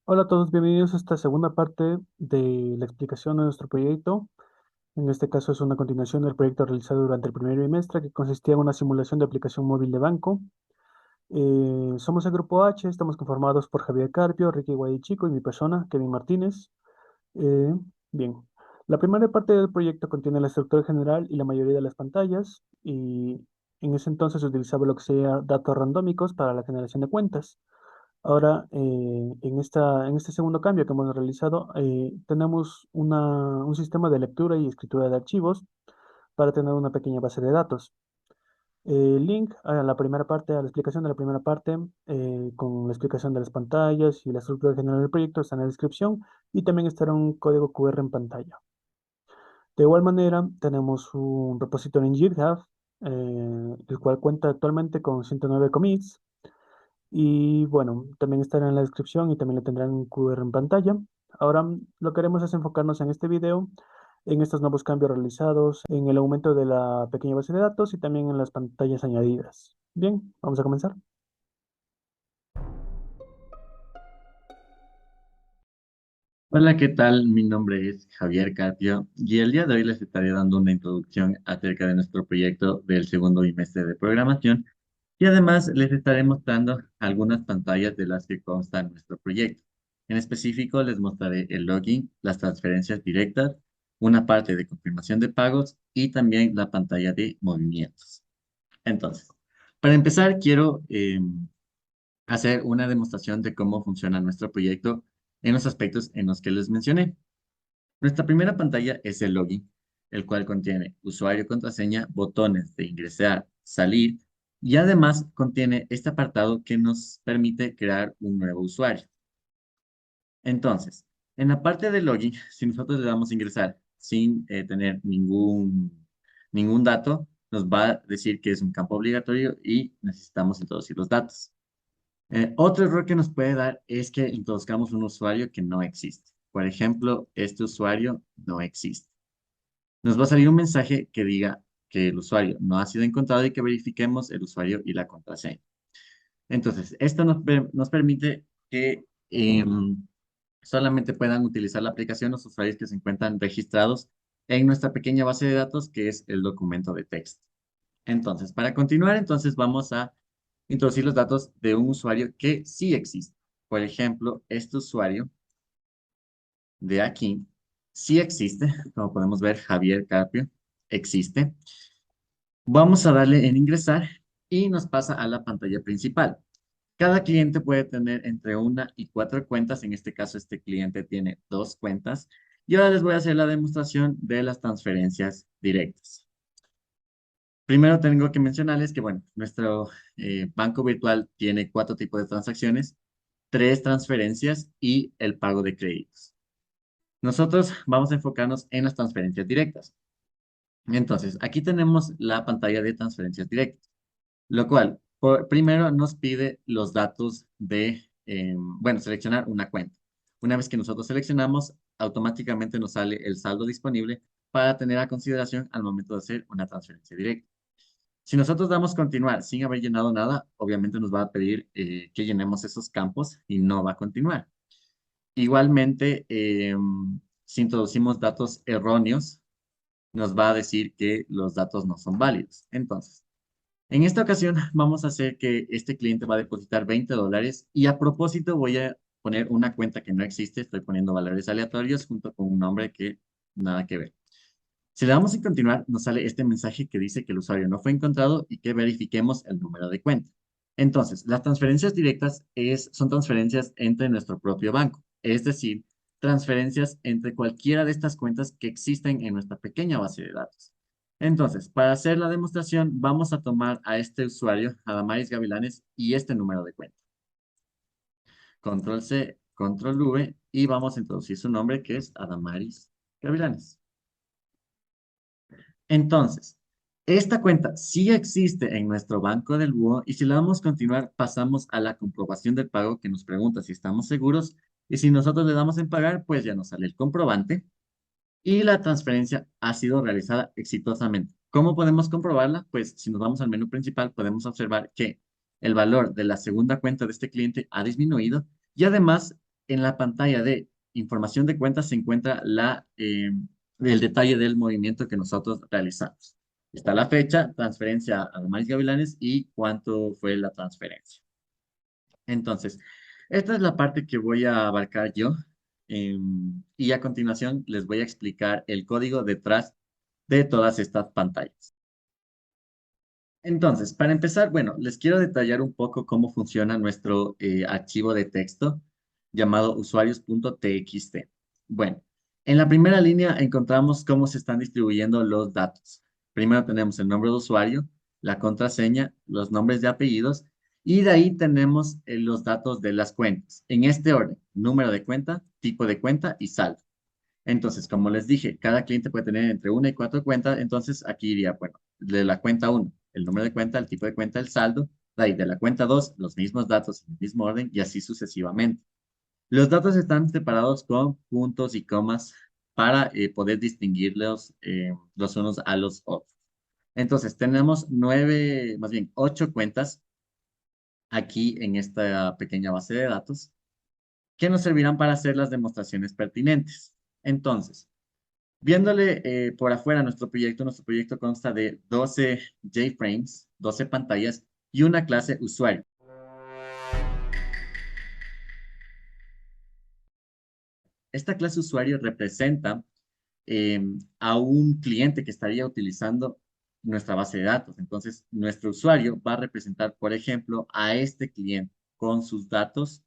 Hola a todos, bienvenidos a esta segunda parte de la explicación de nuestro proyecto. En este caso es una continuación del proyecto realizado durante el primer bimestre que consistía en una simulación de aplicación móvil de banco. Somos el grupo H, estamos conformados por Javier Carpio, Ricky Guaychico y mi persona, Kevin Martínez. Eh, bien, la primera parte del proyecto contiene la estructura general y la mayoría de las pantallas y en ese entonces se utilizaba lo que sea datos randómicos para la generación de cuentas. Ahora, en este segundo cambio que hemos realizado, tenemos un sistema de lectura y escritura de archivos para tener una pequeña base de datos. El link a la primera parte, a la explicación de la primera parte, con la explicación de las pantallas y la estructura general del proyecto está en la descripción y también estará un código QR en pantalla. De igual manera, tenemos un repositorio en GitHub, el cual cuenta actualmente con 109 commits. Y bueno, también estará en la descripción y también lo tendrán en QR en pantalla. Ahora lo que haremos es enfocarnos en este video, en estos nuevos cambios realizados, en el aumento de la pequeña base de datos y también en las pantallas añadidas. Bien, vamos a comenzar. Hola, ¿qué tal? Mi nombre es Javier Carpio y el día de hoy les estaré dando una introducción acerca de nuestro proyecto del segundo bimestre de programación y además les estaré mostrando algunas pantallas de las que consta nuestro proyecto. En específico, les mostraré el login, las transferencias directas, una parte de confirmación de pagos y también la pantalla de movimientos. Entonces, para empezar, quiero hacer una demostración de cómo funciona nuestro proyecto en los aspectos en los que les mencioné. Nuestra primera pantalla es el login, el cual contiene usuario, contraseña, botones de ingresar, salir y además contiene este apartado que nos permite crear un nuevo usuario. Entonces, en la parte de login, si nosotros le damos a ingresar sin tener ningún dato, nos va a decir que es un campo obligatorio y necesitamos introducir los datos. Otro error que nos puede dar es que introduzcamos un usuario que no existe. Por ejemplo, este usuario no existe. Nos va a salir un mensaje que diga que el usuario no ha sido encontrado y que verifiquemos el usuario y la contraseña. Entonces, esto nos permite que solamente puedan utilizar la aplicación los usuarios que se encuentran registrados en nuestra pequeña base de datos, que es el documento de texto. Entonces, para continuar, entonces vamos a introducir los datos de un usuario que sí existe. Por ejemplo, este usuario de aquí sí existe, como podemos ver, Javier Carpio existe. Vamos a darle en ingresar y nos pasa a la pantalla principal. Cada cliente puede tener entre una y cuatro cuentas. En este caso, este cliente tiene dos cuentas. Y ahora les voy a hacer la demostración de las transferencias directas. Primero tengo que mencionarles que, bueno, nuestro banco virtual tiene cuatro tipos de transacciones, tres transferencias y el pago de créditos. Nosotros vamos a enfocarnos en las transferencias directas. Entonces, aquí tenemos la pantalla de transferencias directas, lo cual primero nos pide los datos de, bueno, seleccionar una cuenta. Una vez que nosotros seleccionamos, automáticamente nos sale el saldo disponible para tener a consideración al momento de hacer una transferencia directa. Si nosotros damos continuar sin haber llenado nada, obviamente nos va a pedir que llenemos esos campos y no va a continuar. Igualmente, si introducimos datos erróneos, nos va a decir que los datos no son válidos. Entonces, en esta ocasión vamos a hacer que este cliente va a depositar $20 y a propósito voy a poner una cuenta que no existe. Estoy poniendo valores aleatorios junto con un nombre que nada que ver. Si le damos a continuar, nos sale este mensaje que dice que el usuario no fue encontrado y que verifiquemos el número de cuenta. Entonces, las transferencias directas son transferencias entre nuestro propio banco, es decir, transferencias entre cualquiera de estas cuentas que existen en nuestra pequeña base de datos. Entonces, para hacer la demostración, vamos a tomar a este usuario, Adamaris Gavilanes, y este número de cuenta. Control C, Control V, y vamos a introducir su nombre, que es Adamaris Gavilanes. Entonces, esta cuenta sí existe en nuestro banco del búho y si le damos continuar, pasamos a la comprobación del pago que nos pregunta si estamos seguros y si nosotros le damos en pagar, pues ya nos sale el comprobante y la transferencia ha sido realizada exitosamente. ¿Cómo podemos comprobarla? Pues si nos vamos al menú principal, podemos observar que el valor de la segunda cuenta de este cliente ha disminuido y además en la pantalla de información de cuentas se encuentra el detalle del movimiento que nosotros realizamos. Está la fecha, transferencia a Damaris Gavilanes y cuánto fue la transferencia. Entonces, esta es la parte que voy a abarcar yo. Y a continuación les voy a explicar el código detrás de todas estas pantallas. Entonces, para empezar, bueno, les quiero detallar un poco cómo funciona nuestro archivo de texto llamado usuarios.txt. Bueno, en la primera línea encontramos cómo se están distribuyendo los datos. Primero tenemos el nombre de usuario, la contraseña, los nombres de apellidos y de ahí tenemos los datos de las cuentas. En este orden, número de cuenta, tipo de cuenta y saldo. Entonces, como les dije, cada cliente puede tener entre una y cuatro cuentas, entonces aquí iría, bueno, de la cuenta uno, el número de cuenta, el tipo de cuenta, el saldo, de ahí de la cuenta 2, los mismos datos en el mismo orden y así sucesivamente. Los datos están separados con puntos y comas para poder distinguirlos los unos a los otros. Entonces, tenemos más bien ocho cuentas aquí en esta pequeña base de datos que nos servirán para hacer las demostraciones pertinentes. Entonces, viéndole por afuera nuestro proyecto consta de 12 JFrames, 12 pantallas y una clase usuario. Esta clase usuario representa a un cliente que estaría utilizando nuestra base de datos. Entonces, nuestro usuario va a representar, por ejemplo, a este cliente con sus datos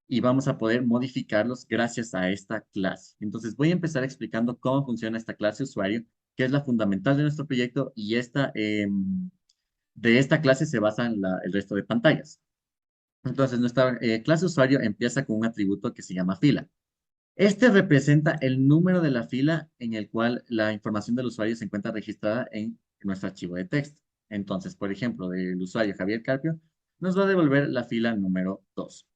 y vamos a poder modificarlos gracias a esta clase. Entonces, voy a empezar explicando cómo funciona esta clase usuario, que es la fundamental de nuestro proyecto y de esta clase se basan el resto de pantallas. Entonces, nuestra clase usuario empieza con un atributo que se llama fila. Este representa el número de la fila en el cual la información del usuario se encuentra registrada en nuestro archivo de texto. Entonces, por ejemplo, del usuario Javier Carpio, nos va a devolver la fila número 2.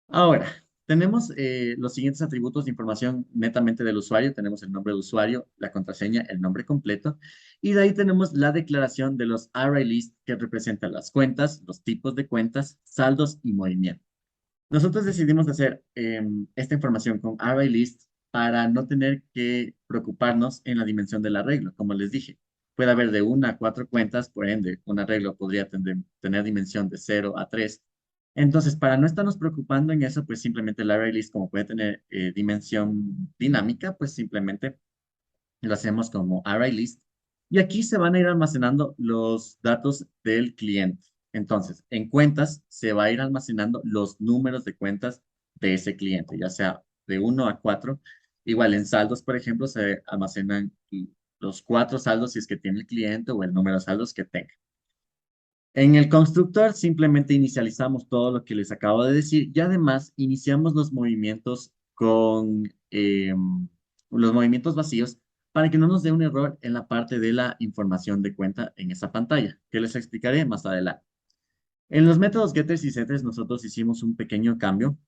Ahora, tenemos los siguientes atributos de información netamente del usuario. Tenemos el nombre del usuario, la contraseña, el nombre completo. Y de ahí tenemos la declaración de los array list que representan las cuentas, los tipos de cuentas, saldos y movimiento. Nosotros decidimos hacer esta información con ArrayList para no tener que preocuparnos en la dimensión del arreglo. Como les dije, puede haber de 1 a 4 cuentas, por ende, un arreglo podría tener dimensión de 0 a 3. Entonces, para no estarnos preocupando en eso, pues simplemente el ArrayList, como puede tener dimensión dinámica, pues simplemente lo hacemos como ArrayList. Y aquí se van a ir almacenando los datos del cliente. Entonces, en cuentas se va a ir almacenando los números de cuentas de ese cliente, ya sea de 1 a 4. Igual en saldos, por ejemplo, se almacenan los 4 saldos si es que tiene el cliente o el número de saldos que tenga. En el constructor simplemente inicializamos todo lo que les acabo de decir y además iniciamos los movimientos con los movimientos vacíos para que no nos dé un error en la parte de la información de cuenta en esa pantalla, que les explicaré más adelante. En los métodos getters y setters nosotros hicimos un pequeño cambio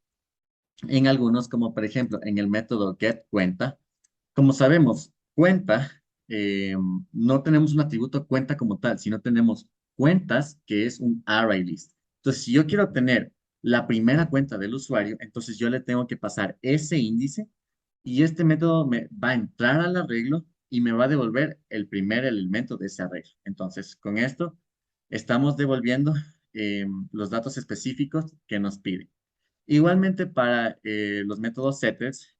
en algunos, como por ejemplo en el método getCuenta. Como sabemos, cuenta, no tenemos un atributo cuenta como tal, sino tenemos cuentas, que es un array list. Entonces, si yo quiero tener la primera cuenta del usuario, entonces yo le tengo que pasar ese índice y este método me va a entrar al arreglo y me va a devolver el primer elemento de ese arreglo. Entonces, con esto estamos devolviendo los datos específicos que nos piden. Igualmente para los métodos setters,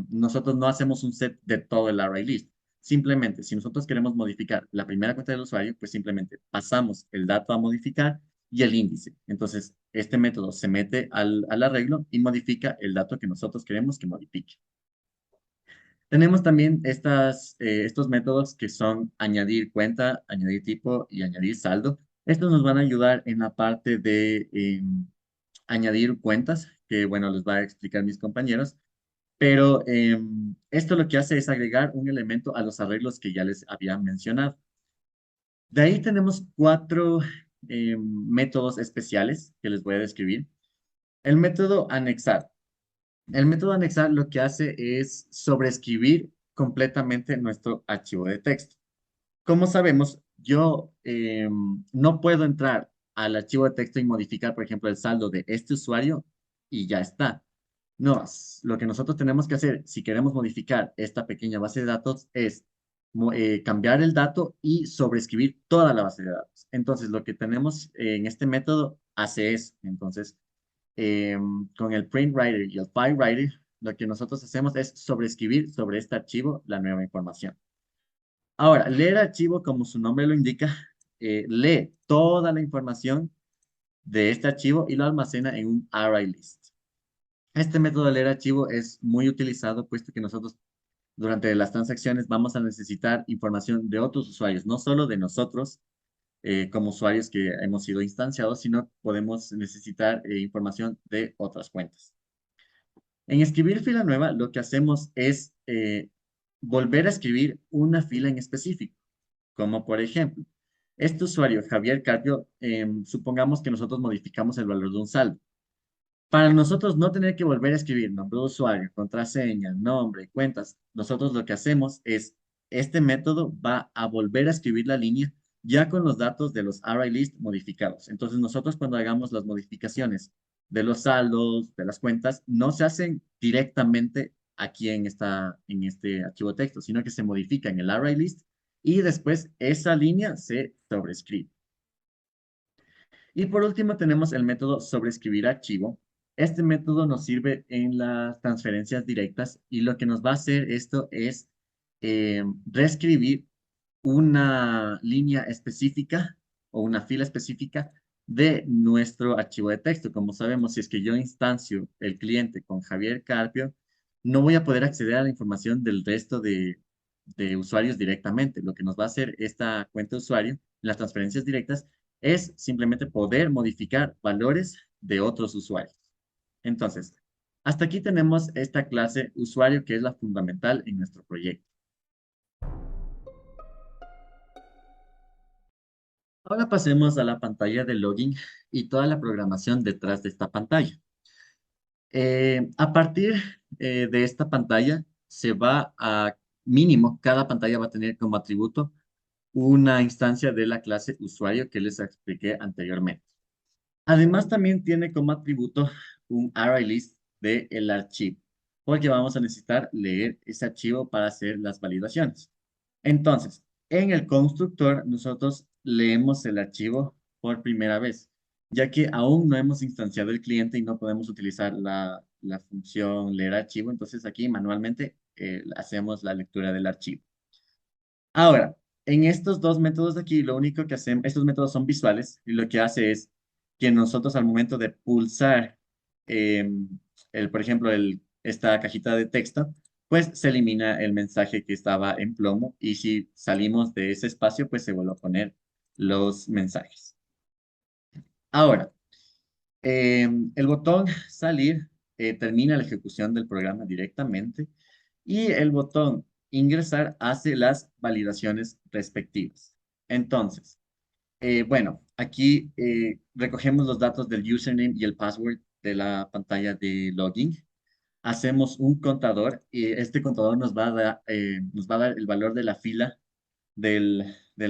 nosotros no hacemos un set de todo el array list. Simplemente, si nosotros queremos modificar la primera cuenta del usuario, pues simplemente pasamos el dato a modificar y el índice. Entonces, este método se mete al arreglo y modifica el dato que nosotros queremos que modifique. Tenemos también estos métodos que son añadir cuenta, añadir tipo y añadir saldo. Estos nos van a ayudar en la parte de añadir cuentas, que bueno, les va a explicar mis compañeros, pero esto lo que hace es agregar un elemento a los arreglos que ya les había mencionado. De ahí tenemos cuatro métodos especiales que les voy a describir. El método anexar. El método anexar lo que hace es sobreescribir completamente nuestro archivo de texto. Como sabemos, yo no puedo entrar al archivo de texto y modificar, por ejemplo, el saldo de este usuario y ya está. No, lo que nosotros tenemos que hacer si queremos modificar esta pequeña base de datos es cambiar el dato y sobreescribir toda la base de datos. Entonces, lo que tenemos en este método hace eso. Entonces, con el print writer y el file writer, lo que nosotros hacemos es sobreescribir sobre este archivo la nueva información. Ahora, leer archivo, como su nombre lo indica, lee toda la información de este archivo y lo almacena en un array list. Este método de leer archivo es muy utilizado, puesto que nosotros durante las transacciones vamos a necesitar información de otros usuarios, no solo de nosotros como usuarios que hemos sido instanciados, sino podemos necesitar información de otras cuentas. En escribir fila nueva, lo que hacemos es volver a escribir una fila en específico, como por ejemplo, este usuario, Javier Carpio, supongamos que nosotros modificamos el valor de un saldo. Para nosotros no tener que volver a escribir nombre de usuario, contraseña, nombre, cuentas, nosotros lo que hacemos es, este método va a volver a escribir la línea ya con los datos de los array list modificados. Entonces nosotros cuando hagamos las modificaciones de los saldos, de las cuentas, no se hacen directamente aquí en este archivo texto, sino que se modifica en el array list y después esa línea se sobrescribe. Y por último tenemos el método sobreescribir archivo. Este método nos sirve en las transferencias directas y lo que nos va a hacer esto es reescribir una línea específica o una fila específica de nuestro archivo de texto. Como sabemos, si es que yo instancio el cliente con Javier Carpio, no voy a poder acceder a la información del resto de usuarios directamente. Lo que nos va a hacer esta cuenta de usuario en las transferencias directas es simplemente poder modificar valores de otros usuarios. Entonces, hasta aquí tenemos esta clase usuario que es la fundamental en nuestro proyecto. Ahora pasemos a la pantalla de login y toda la programación detrás de esta pantalla. A partir de esta pantalla se va a mínimo, cada pantalla va a tener como atributo una instancia de la clase usuario que les expliqué anteriormente. Además, también tiene como atributo un array list del archivo, porque vamos a necesitar leer ese archivo para hacer las validaciones. Entonces, en el constructor, nosotros leemos el archivo por primera vez, ya que aún no hemos instanciado el cliente y no podemos utilizar la función leer archivo. Entonces, aquí manualmente hacemos la lectura del archivo. Ahora, en estos dos métodos de aquí, lo único que hacemos, estos métodos son visuales y lo que hace es que nosotros al momento de pulsar, por ejemplo, esta cajita de texto, pues se elimina el mensaje que estaba en plomo y si salimos de ese espacio, pues se vuelve a poner los mensajes. Ahora, el botón salir termina la ejecución del programa directamente y el botón ingresar hace las validaciones respectivas. Entonces, bueno, aquí recogemos los datos del username y el password de la pantalla de login. Hacemos un contador y este contador nos va a dar el valor de la fila del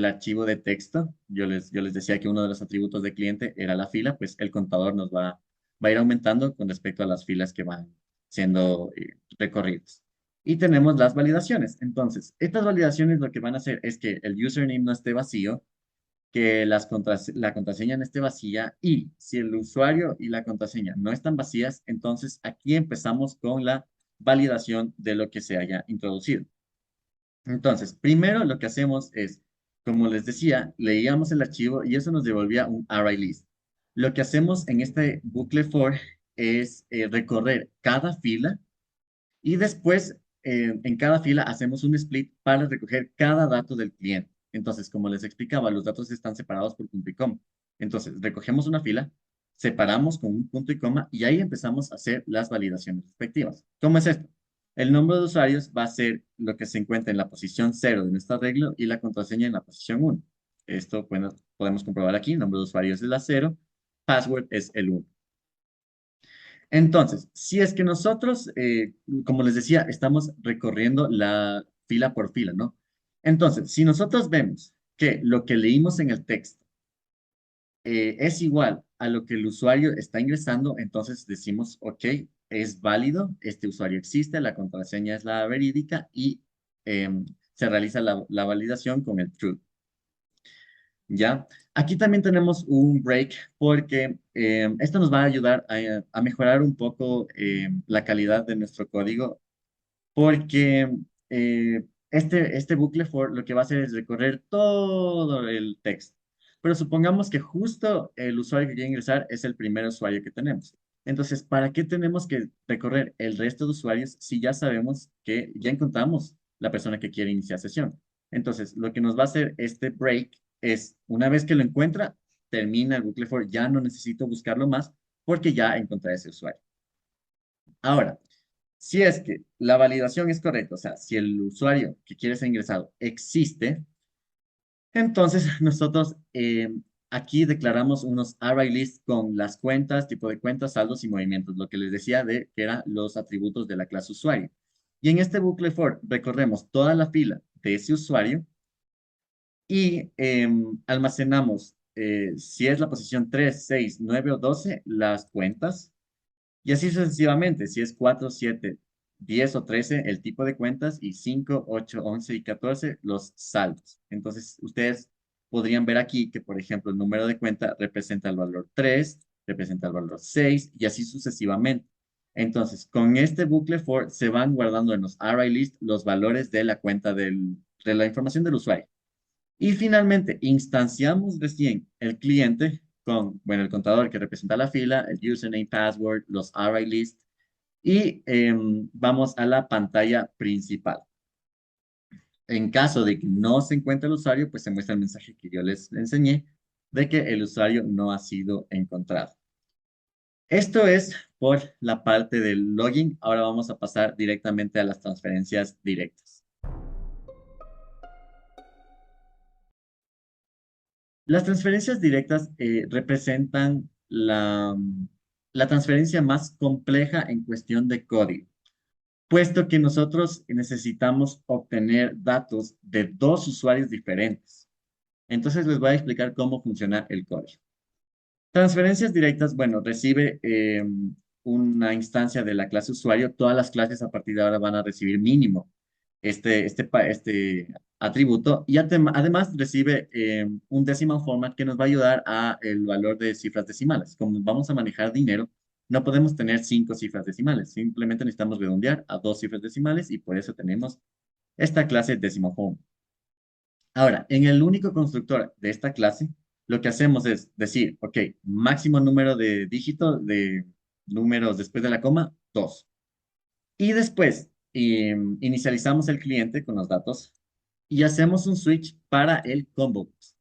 archivo de texto. Yo les decía que uno de los atributos de cliente era la fila, pues el contador va a ir aumentando con respecto a las filas que van siendo recorridas. Y tenemos las validaciones. Entonces, estas validaciones lo que van a hacer es que el username no esté vacío, que la contraseña no esté vacía y si el usuario y la contraseña no están vacías, entonces aquí empezamos con la validación de lo que se haya introducido. Entonces, primero lo que hacemos es, como les decía, leíamos el archivo y eso nos devolvía un array list. Lo que hacemos en este bucle for es recorrer cada fila y después en cada fila hacemos un split para recoger cada dato del cliente. Entonces, como les explicaba, los datos están separados por punto y coma. Entonces, recogemos una fila, separamos con un punto y coma y ahí empezamos a hacer las validaciones respectivas. ¿Cómo es esto? El nombre de usuarios va a ser lo que se encuentra en la posición 0 de nuestro arreglo y la contraseña en la posición 1. Esto, bueno, podemos comprobar aquí. El nombre de usuarios es la 0, password es el 1. Entonces, si es que nosotros, como les decía, estamos recorriendo la fila por fila, ¿no? Entonces, si nosotros vemos que lo que leímos en el texto es igual a lo que el usuario está ingresando, entonces decimos, ok, es válido, este usuario existe, la contraseña es la verídica y se realiza la validación con el true. ¿Ya? Aquí también tenemos un break porque esto nos va a ayudar a mejorar un poco la calidad de nuestro código porque este bucle for lo que va a hacer es recorrer todo el texto. Pero supongamos que justo el usuario que quiere ingresar es el primer usuario que tenemos. Entonces, ¿para qué tenemos que recorrer el resto de usuarios si ya sabemos que ya encontramos la persona que quiere iniciar sesión? Entonces, lo que nos va a hacer este break es, una vez que lo encuentra, termina el bucle for, ya no necesito buscarlo más porque ya encontré ese usuario. Ahora, si es que la validación es correcta, o sea, si el usuario que quiere ser ingresado existe, entonces nosotros aquí declaramos unos array lists con las cuentas, tipo de cuentas, saldos y movimientos, lo que les decía de que eran los atributos de la clase usuario. Y en este bucle for recorremos toda la fila de ese usuario y almacenamos, si es la posición 3, 6, 9 o 12, las cuentas. Y así sucesivamente, si es 4, 7, 10 o 13, el tipo de cuentas, y 5, 8, 11 y 14, los saldos. Entonces, ustedes podrían ver aquí que, por ejemplo, el número de cuenta representa el valor 3, representa el valor 6, y así sucesivamente. Entonces, con este bucle for se van guardando en los array list los valores de la cuenta de la información del usuario. Y finalmente, instanciamos recién el cliente con, bueno, el contador que representa la fila, el username, password, los array list, y vamos a la pantalla principal. En caso de que no se encuentre el usuario, pues se muestra el mensaje que yo les enseñé de que el usuario no ha sido encontrado. Esto es por la parte del login. Ahora vamos a pasar directamente a las transferencias directas. Las transferencias directas representan la transferencia más compleja en cuestión de código, puesto que nosotros necesitamos obtener datos de dos usuarios diferentes. Entonces les voy a explicar cómo funciona el código. Transferencias directas, bueno, recibe una instancia de la clase usuario. Todas las clases a partir de ahora van a recibir mínimo este atributo y además recibe un decimal format que nos va a ayudar a el valor de cifras decimales. Como vamos a manejar dinero, no podemos tener 5 cifras decimales. Simplemente necesitamos redondear a 2 cifras decimales y por eso tenemos esta clase decimal format. Ahora, en el único constructor de esta clase, lo que hacemos es decir, ok, máximo número de dígitos de números después de la coma, 2. Y después inicializamos el cliente con los datos y hacemos un switch para el combo box.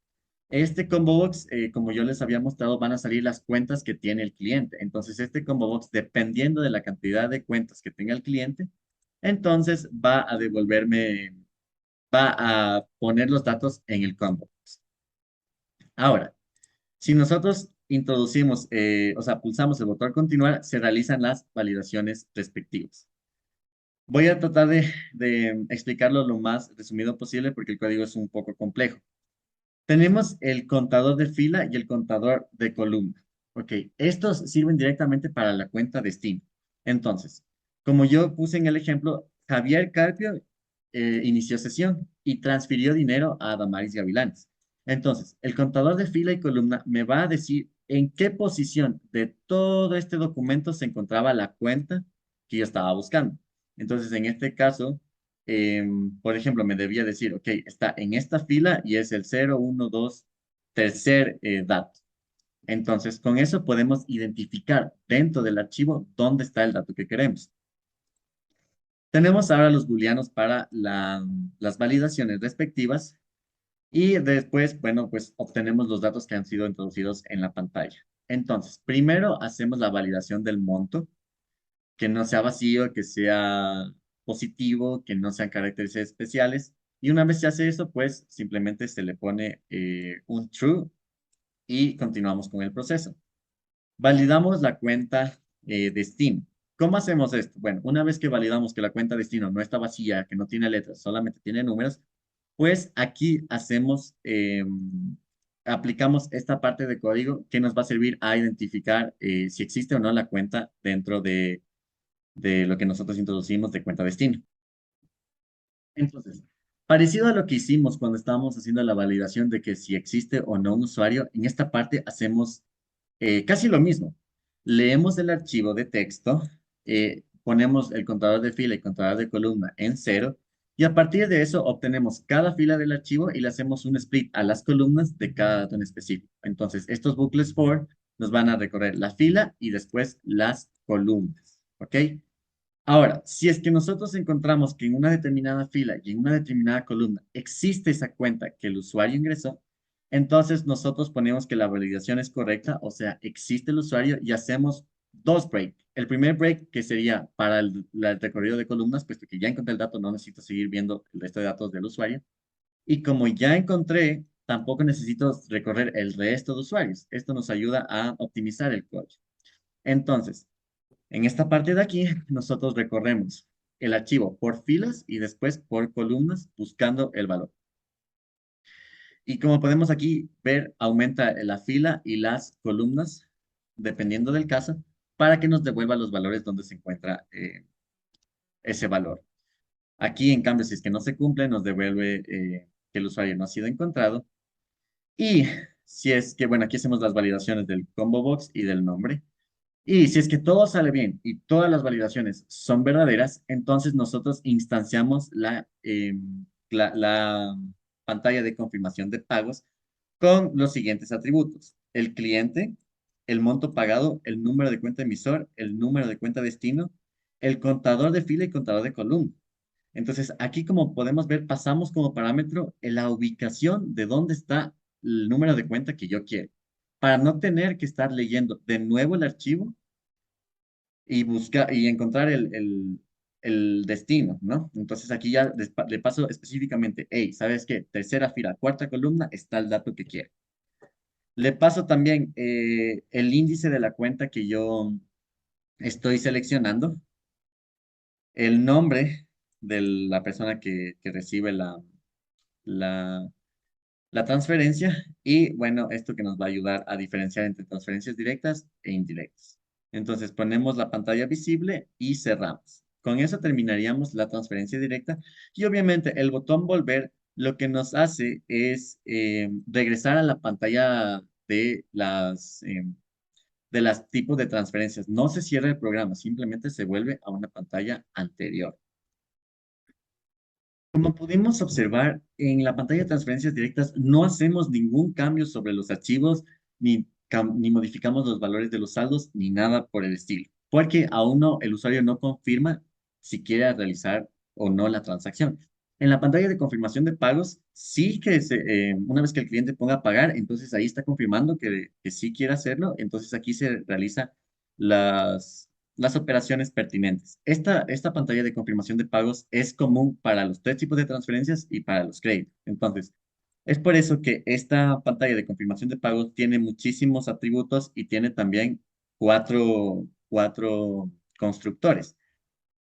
Este combo box, como yo les había mostrado, van a salir las cuentas que tiene el cliente. Entonces, este combo box, dependiendo de la cantidad de cuentas que tenga el cliente, entonces va a poner los datos en el combo box. Ahora, si nosotros introducimos, o sea, pulsamos el botón continuar, se realizan las validaciones respectivas. Voy a tratar de explicarlo lo más resumido posible porque el código es un poco complejo. Tenemos el contador de fila y el contador de columna. Ok, estos sirven directamente para la cuenta de Steam. Entonces, como yo puse en el ejemplo, Javier Carpio inició sesión y transfirió dinero a Damaris Gavilanes. Entonces, el contador de fila y columna me va a decir en qué posición de todo este documento se encontraba la cuenta que yo estaba buscando. Entonces, en este caso, por ejemplo, me debía decir, ok, está en esta fila y es el 0, 1, 2, tercer dato. Entonces, con eso podemos identificar dentro del archivo dónde está el dato que queremos. Tenemos ahora los booleanos para las validaciones respectivas y después, bueno, pues obtenemos los datos que han sido introducidos en la pantalla. Entonces, primero hacemos la validación del monto, que no sea vacío, que sea positivo, que no sean caracteres especiales. Y una vez se hace eso, pues simplemente se le pone un true y continuamos con el proceso. Validamos la cuenta de Steam. ¿Cómo hacemos esto? Bueno, una vez que validamos que la cuenta de destino no está vacía, que no tiene letras, solamente tiene números, pues aquí aplicamos esta parte de código que nos va a servir a identificar si existe o no la cuenta dentro de lo que nosotros introducimos de cuenta destino. Entonces, parecido a lo que hicimos cuando estábamos haciendo la validación de que si existe o no un usuario, en esta parte hacemos casi lo mismo. Leemos el archivo de texto, ponemos el contador de fila y contador de columna en cero, y a partir de eso obtenemos cada fila del archivo y le hacemos un split a las columnas de cada dato en específico. Entonces, estos bucles for nos van a recorrer la fila y después las columnas. ¿Ok? Ahora, si es que nosotros encontramos que en una determinada fila y en una determinada columna existe esa cuenta que el usuario ingresó, entonces nosotros ponemos que la validación es correcta, o sea, existe el usuario y hacemos dos breaks. El primer break que sería para el recorrido de columnas, puesto que ya encontré el dato, no necesito seguir viendo el resto de datos del usuario. Y como ya encontré, tampoco necesito recorrer el resto de usuarios. Esto nos ayuda a optimizar el código. Entonces, en esta parte de aquí, nosotros recorremos el archivo por filas y después por columnas buscando el valor. Y como podemos aquí ver, aumenta la fila y las columnas, dependiendo del caso, para que nos devuelva los valores donde se encuentra ese valor. Aquí, en cambio, si es que no se cumple, nos devuelve que el usuario no ha sido encontrado. Y si es que, bueno, aquí hacemos las validaciones del combo box y del nombre. Y si es que todo sale bien y todas las validaciones son verdaderas, entonces nosotros instanciamos la pantalla de confirmación de pagos con los siguientes atributos: el cliente, el monto pagado, el número de cuenta emisor, el número de cuenta destino, el contador de fila y contador de columna. Entonces, aquí como podemos ver, pasamos como parámetro en la ubicación de dónde está el número de cuenta que yo quiero, para no tener que estar leyendo de nuevo el archivo y buscar y encontrar el destino, ¿no? Entonces aquí ya le paso específicamente, hey, ¿sabes qué? Tercera fila, cuarta columna, está el dato que quiero. Le paso también el índice de la cuenta que yo estoy seleccionando, el nombre de la persona que recibe la, la transferencia y, bueno, esto que nos va a ayudar a diferenciar entre transferencias directas e indirectas. Entonces ponemos la pantalla visible y cerramos. Con eso terminaríamos la transferencia directa y obviamente el botón volver lo que nos hace es regresar a la pantalla de las tipos de transferencias. No se cierra el programa, simplemente se vuelve a una pantalla anterior. Como pudimos observar, en la pantalla de transferencias directas no hacemos ningún cambio sobre los archivos, ni modificamos los valores de los saldos, ni nada por el estilo, porque aún no, el usuario no confirma si quiere realizar o no la transacción. En la pantalla de confirmación de pagos, sí que una vez que el cliente ponga a pagar, entonces ahí está confirmando que sí quiere hacerlo, entonces aquí se realiza las operaciones pertinentes. Esta pantalla de confirmación de pagos es común para los tres tipos de transferencias y para los créditos. Entonces, es por eso que esta pantalla de confirmación de pagos tiene muchísimos atributos y tiene también cuatro constructores.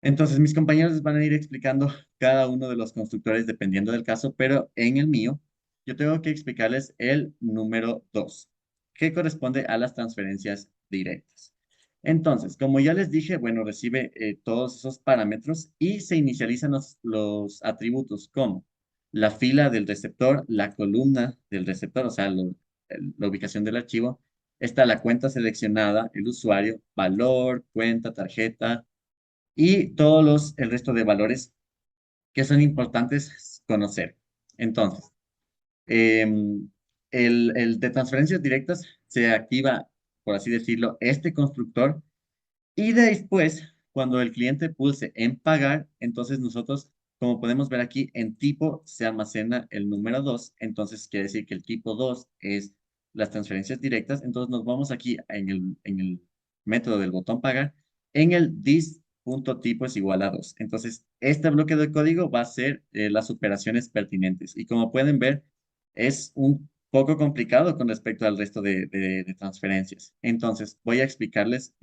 Entonces, mis compañeros les van a ir explicando cada uno de los constructores dependiendo del caso, pero en el mío, yo tengo que explicarles el número 2, que corresponde a las transferencias directas. Entonces, como ya les dije, bueno, recibe todos esos parámetros y se inicializan los atributos como la fila del receptor, la columna del receptor, o sea, la ubicación del archivo. Está la cuenta seleccionada, el usuario, valor, cuenta, tarjeta y el resto de valores que son importantes conocer. Entonces, em, el de transferencias directas se activa, por así decirlo, este constructor y después, cuando el cliente pulse en pagar, entonces nosotros, como podemos ver aquí, en tipo se almacena el número 2, entonces quiere decir que el tipo 2 es las transferencias directas, entonces nos vamos aquí en el método del botón pagar, en el dis.tipo es igual a 2. Entonces, este bloque de código va a ser las operaciones pertinentes y como pueden ver, es un poco complicado con respecto al resto de transferencias. Entonces, voy a explicarles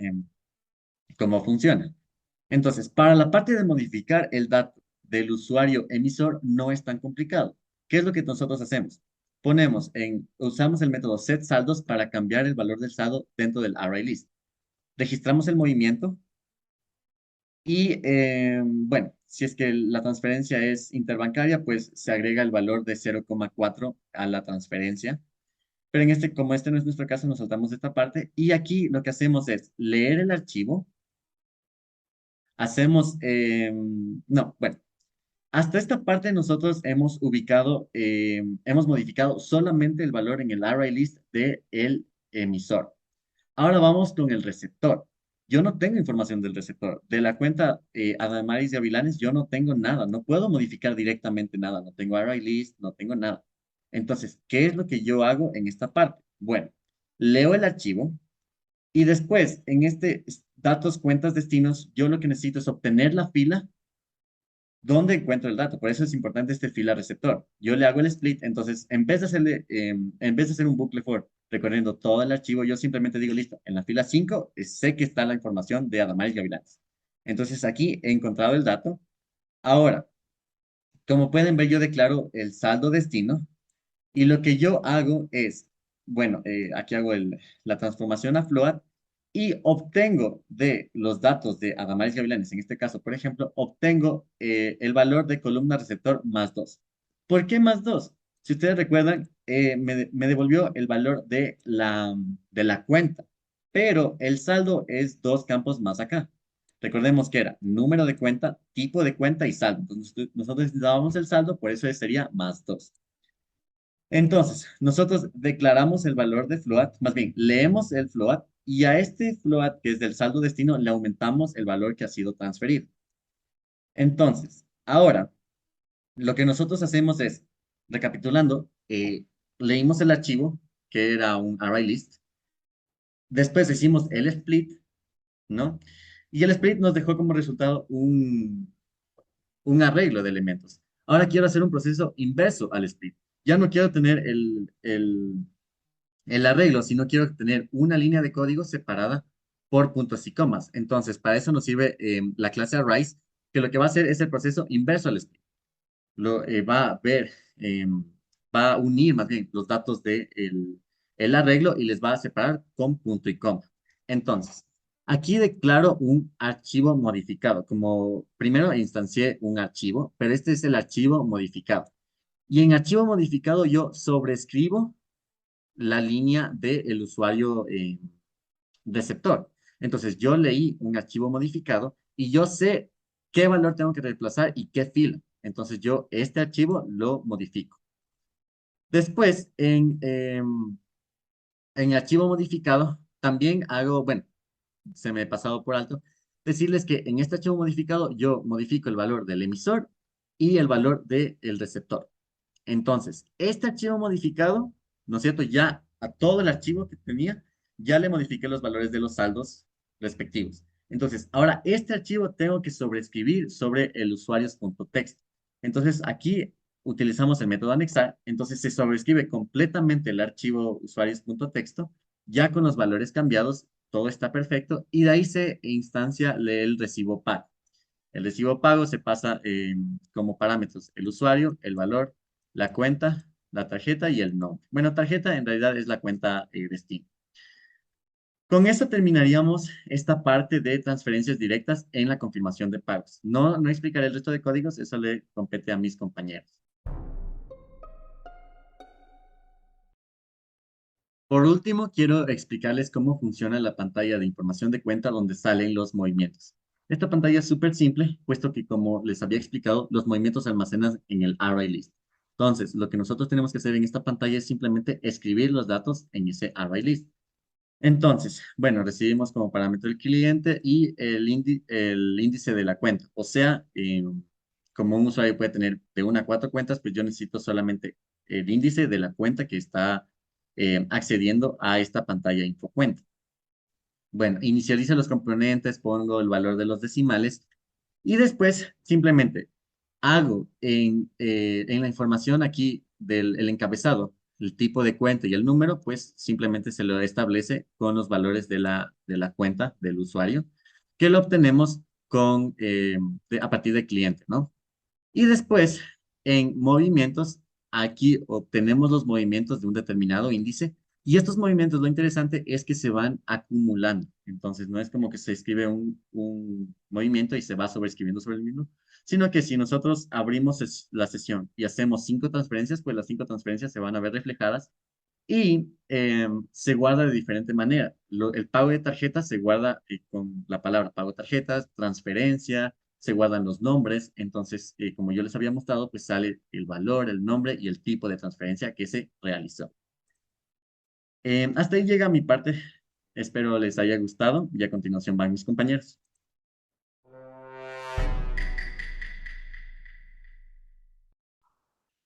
cómo funciona. Entonces, para la parte de modificar el dato del usuario emisor no es tan complicado. ¿Qué es lo que nosotros hacemos? usamos el método setSaldos para cambiar el valor del saldo dentro del ArrayList. Registramos el movimiento y, bueno, si es que la transferencia es interbancaria, pues se agrega el valor de 0,4 a la transferencia. Pero como este no es nuestro caso, nos saltamos esta parte. Y aquí lo que hacemos es leer el archivo. No, bueno, hasta esta parte nosotros hemos modificado solamente el valor en el array list del emisor. Ahora vamos con el receptor. Yo no tengo información del receptor. De la cuenta Adamaris y Avilanes, yo no tengo nada. No puedo modificar directamente nada. No tengo array list, no tengo nada. Entonces, ¿qué es lo que yo hago en esta parte? Bueno, leo el archivo y después en datos, cuentas, destinos, yo lo que necesito es obtener la fila donde encuentro el dato. Por eso es importante este fila receptor. Yo le hago el split, entonces en vez de hacer un bucle for recorriendo todo el archivo, yo simplemente digo, listo, en la fila 5 sé que está la información de Adamaris Gavilanes. Entonces aquí he encontrado el dato. Ahora, como pueden ver, yo declaro el saldo destino y lo que yo hago es, bueno, aquí hago la transformación a float y obtengo de los datos de Adamaris Gavilanes, en este caso, por ejemplo, obtengo el valor de columna receptor más 2. ¿Por qué más 2? Si ustedes recuerdan, me devolvió el valor de la cuenta, pero el saldo es dos campos más acá. Recordemos que era número de cuenta, tipo de cuenta y saldo. Entonces, nosotros necesitábamos el saldo, por eso sería más 2. Entonces, nosotros declaramos el valor de float, más bien, leemos el float y a este float, que es del saldo destino, le aumentamos el valor que ha sido transferido. Entonces, ahora, lo que nosotros hacemos es, recapitulando, leímos el archivo, que era un array list, después hicimos el split, ¿no? Y el split nos dejó como resultado un arreglo de elementos. Ahora quiero hacer un proceso inverso al split. Ya no quiero tener el arreglo, si no quiero tener una línea de código separada por puntos y comas. Entonces, para eso nos sirve la clase arrays, que lo que va a hacer es el proceso inverso al split. Va a ver, va a unir más bien los datos del arreglo y les va a separar con punto y coma. Entonces, aquí declaro un archivo modificado. Como primero instancié un archivo, pero este es el archivo modificado. Y en archivo modificado yo sobrescribo la línea del usuario receptor. Entonces, yo leí un archivo modificado y yo sé qué valor tengo que reemplazar y qué fila. Entonces, yo este archivo lo modifico. Después, en archivo modificado, también hago, bueno, se me he pasado por alto, decirles que en este archivo modificado yo modifico el valor del emisor y el valor del receptor. Entonces, este archivo modificado, ¿no es cierto? Ya a todo el archivo que tenía, ya le modifiqué los valores de los saldos respectivos. Entonces, ahora este archivo tengo que sobreescribir sobre el usuarios.txt. Entonces, aquí utilizamos el método anexar. Entonces, se sobreescribe completamente el archivo usuarios.txt, ya con los valores cambiados, todo está perfecto. Y de ahí se instancia el recibo pago. El recibo pago se pasa como parámetros el usuario, el valor, la cuenta, la tarjeta y el nombre. Bueno, tarjeta en realidad es la cuenta destino. Con eso terminaríamos esta parte de transferencias directas en la confirmación de pagos. No explicaré el resto de códigos, eso le compete a mis compañeros. Por último, quiero explicarles cómo funciona la pantalla de información de cuenta donde salen los movimientos. Esta pantalla es súper simple, puesto que como les había explicado, los movimientos se almacenan en el array list. Entonces, lo que nosotros tenemos que hacer en esta pantalla es simplemente escribir los datos en ese array list. Entonces, bueno, recibimos como parámetro el cliente y el índice de la cuenta. O sea, como un usuario puede tener de 1 a 4 cuentas, pues yo necesito solamente el índice de la cuenta que está accediendo a esta pantalla InfoCuenta. Bueno, inicializo los componentes, pongo el valor de los decimales y después simplemente hago en la información aquí del el encabezado, el tipo de cuenta y el número, pues simplemente se lo establece con los valores de la cuenta del usuario, que lo obtenemos a partir del cliente, ¿no? Y después, en movimientos, aquí obtenemos los movimientos de un determinado índice y estos movimientos, lo interesante es que se van acumulando. Entonces, no es como que se escribe un movimiento y se va sobreescribiendo sobre el mismo, sino que si nosotros abrimos la sesión y hacemos 5 transferencias, pues las 5 transferencias se van a ver reflejadas y se guarda de diferente manera. El pago de tarjetas se guarda con la palabra pago de tarjetas, transferencia, se guardan los nombres. Entonces, como yo les había mostrado, pues sale el valor, el nombre y el tipo de transferencia que se realizó. Hasta ahí llega mi parte. Espero les haya gustado y a continuación van mis compañeros.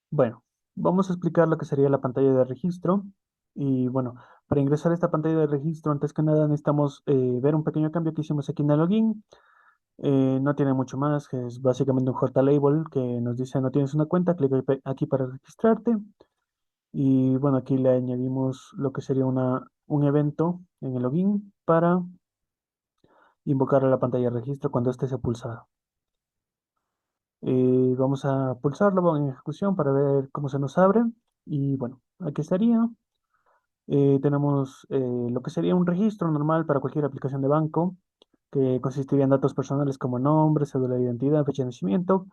Bueno, vamos a explicar lo que sería la pantalla de registro. Y bueno, para ingresar a esta pantalla de registro, antes que nada necesitamos ver un pequeño cambio que hicimos aquí en el login. No tiene mucho más, que es básicamente un JLabel que nos dice no tienes una cuenta, clic aquí para registrarte. Y bueno, aquí le añadimos lo que sería un evento en el login para invocar a la pantalla de registro cuando éste sea pulsado. Vamos a pulsarlo en ejecución para ver cómo se nos abre. Y bueno, aquí estaría. Tenemos lo que sería un registro normal para cualquier aplicación de banco, que consistiría en datos personales como nombre, cédula de identidad, fecha de nacimiento.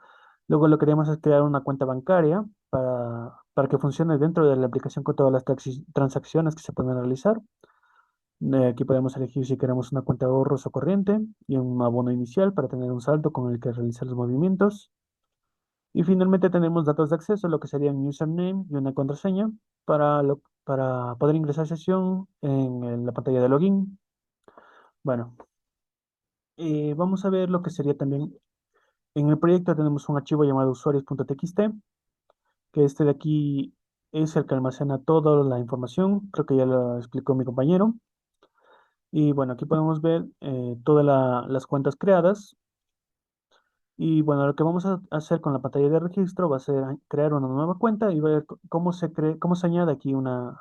Luego lo que queremos es crear una cuenta bancaria para que funcione dentro de la aplicación con todas las transacciones que se pueden realizar. Aquí podemos elegir si queremos una cuenta de ahorros o corriente y un abono inicial para tener un saldo con el que realizar los movimientos. Y finalmente tenemos datos de acceso, lo que sería un username y una contraseña para poder ingresar a sesión en la pantalla de login. Bueno, vamos a ver lo que sería también. En el proyecto tenemos un archivo llamado usuarios.txt, que este de aquí es el que almacena toda la información. Creo que ya lo explicó mi compañero. Y bueno, aquí podemos ver todas las cuentas creadas. Y bueno, lo que vamos a hacer con la pantalla de registro va a ser crear una nueva cuenta y ver cómo se añade aquí una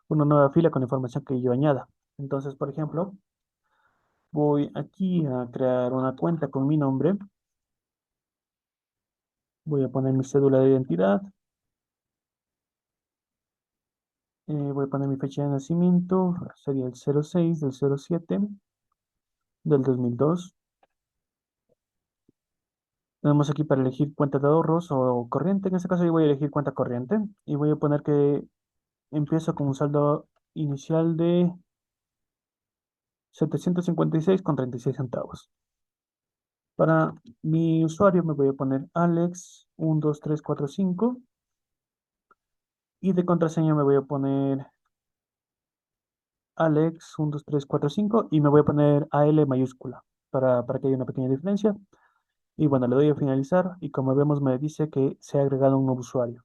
nueva fila con información que yo añada. Entonces, por ejemplo, voy aquí a crear una cuenta con mi nombre. Voy a poner mi cédula de identidad. Voy a poner mi fecha de nacimiento. Sería el 06 del 07 del 2002. Tenemos aquí para elegir cuenta de ahorros o corriente. En este caso yo voy a elegir cuenta corriente y voy a poner que empiezo con un saldo inicial de 756,36 centavos. Para mi usuario me voy a poner Alex12345 y de contraseña me voy a poner Alex12345 y me voy a poner AL mayúscula para que haya una pequeña diferencia. Y bueno, le doy a finalizar y como vemos me dice que se ha agregado un nuevo usuario.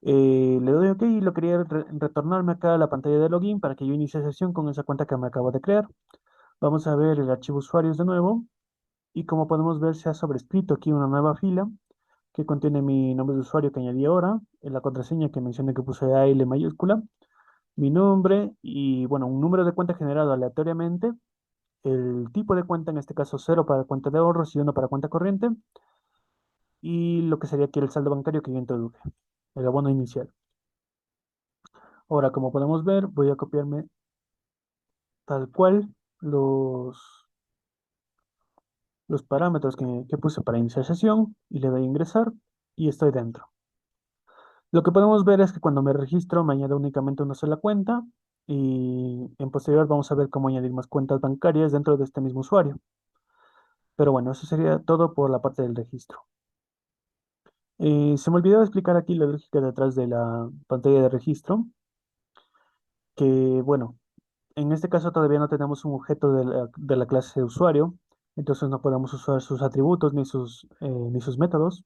Le doy OK y lo quería retornarme acá a la pantalla de login para que yo inicie sesión con esa cuenta que me acabo de crear. Vamos a ver el archivo usuarios de nuevo y como podemos ver se ha sobrescrito aquí una nueva fila que contiene mi nombre de usuario que añadí ahora, la contraseña que mencioné que puse AL mayúscula, mi nombre y bueno, un número de cuenta generado aleatoriamente, el tipo de cuenta, en este caso 0 para cuenta de ahorros y 1 para cuenta corriente, y lo que sería aquí el saldo bancario que yo introduje, el abono inicial. Ahora, como podemos ver, voy a copiarme tal cual los parámetros que puse para iniciar sesión y le doy a ingresar y estoy dentro. Lo que podemos ver es que cuando me registro me añade únicamente una sola cuenta y en posterior vamos a ver cómo añadir más cuentas bancarias dentro de este mismo usuario. Pero bueno, eso sería todo por la parte del registro. Se me olvidó explicar aquí la lógica detrás de la pantalla de registro, que bueno, en este caso todavía no tenemos un objeto de la clase de usuario, entonces no podemos usar sus atributos ni sus métodos.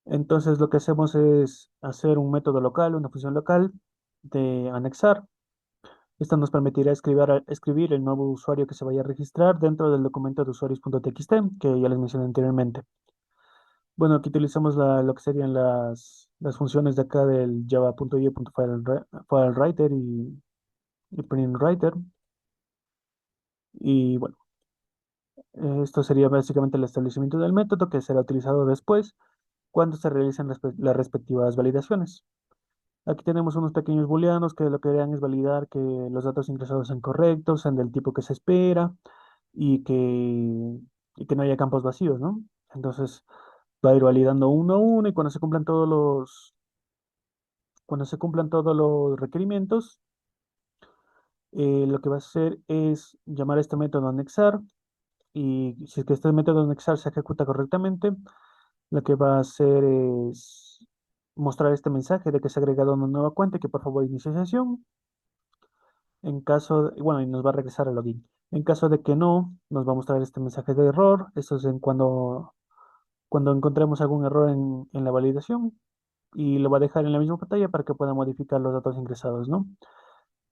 Entonces lo que hacemos es hacer un método local, una función local de anexar. Esto nos permitirá escribir el nuevo usuario que se vaya a registrar dentro del documento de usuarios.txt que ya les mencioné anteriormente. Bueno, aquí utilizamos lo que serían las funciones de acá del java.io.filewriter y printWriter. Y bueno, esto sería básicamente el establecimiento del método que será utilizado después cuando se realicen las respectivas validaciones. Aquí tenemos unos pequeños booleanos que lo que harán es validar que los datos ingresados sean correctos, sean del tipo que se espera y que no haya campos vacíos, ¿no? Entonces va a ir validando uno a uno y cuando se cumplan todos los requerimientos, lo que va a hacer es llamar a este método anexar y si es que este método anexar se ejecuta correctamente, lo que va a hacer es mostrar este mensaje de que se ha agregado una nueva cuenta y que por favor inicie sesión. En caso, bueno, y nos va a regresar al login. En caso de que no, nos va a mostrar este mensaje de error. Esto es cuando encontremos algún error en la validación y lo va a dejar en la misma pantalla para que pueda modificar los datos ingresados, ¿no?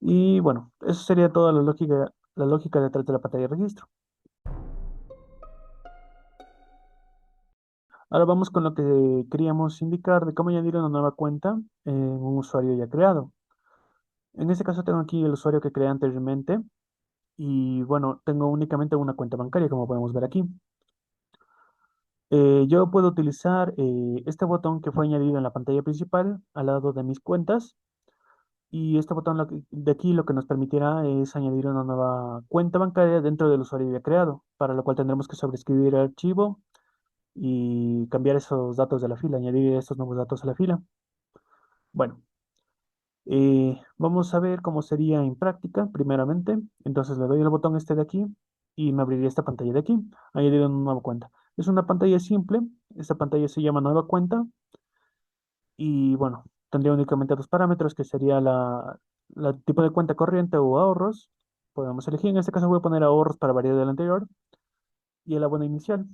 Y bueno, eso sería toda la lógica detrás de la pantalla de registro. Ahora vamos con lo que queríamos indicar de cómo añadir una nueva cuenta en un usuario ya creado. En este caso tengo aquí el usuario que creé anteriormente y bueno, tengo únicamente una cuenta bancaria como podemos ver aquí. Yo puedo utilizar este botón que fue añadido en la pantalla principal al lado de mis cuentas y este botón de aquí lo que nos permitirá es añadir una nueva cuenta bancaria dentro del usuario ya creado, para lo cual tendremos que sobreescribir el archivo y cambiar esos datos de la fila, añadir estos nuevos datos a la fila. Bueno, vamos a ver cómo sería en práctica, primeramente. Entonces le doy el botón este de aquí y me abriría esta pantalla de aquí, añadir una nueva cuenta. Es una pantalla simple, esta pantalla se llama nueva cuenta y bueno, tendría únicamente dos parámetros que sería la tipo de cuenta corriente o ahorros. Podemos elegir, en este caso voy a poner ahorros para variar del anterior y el abono inicial.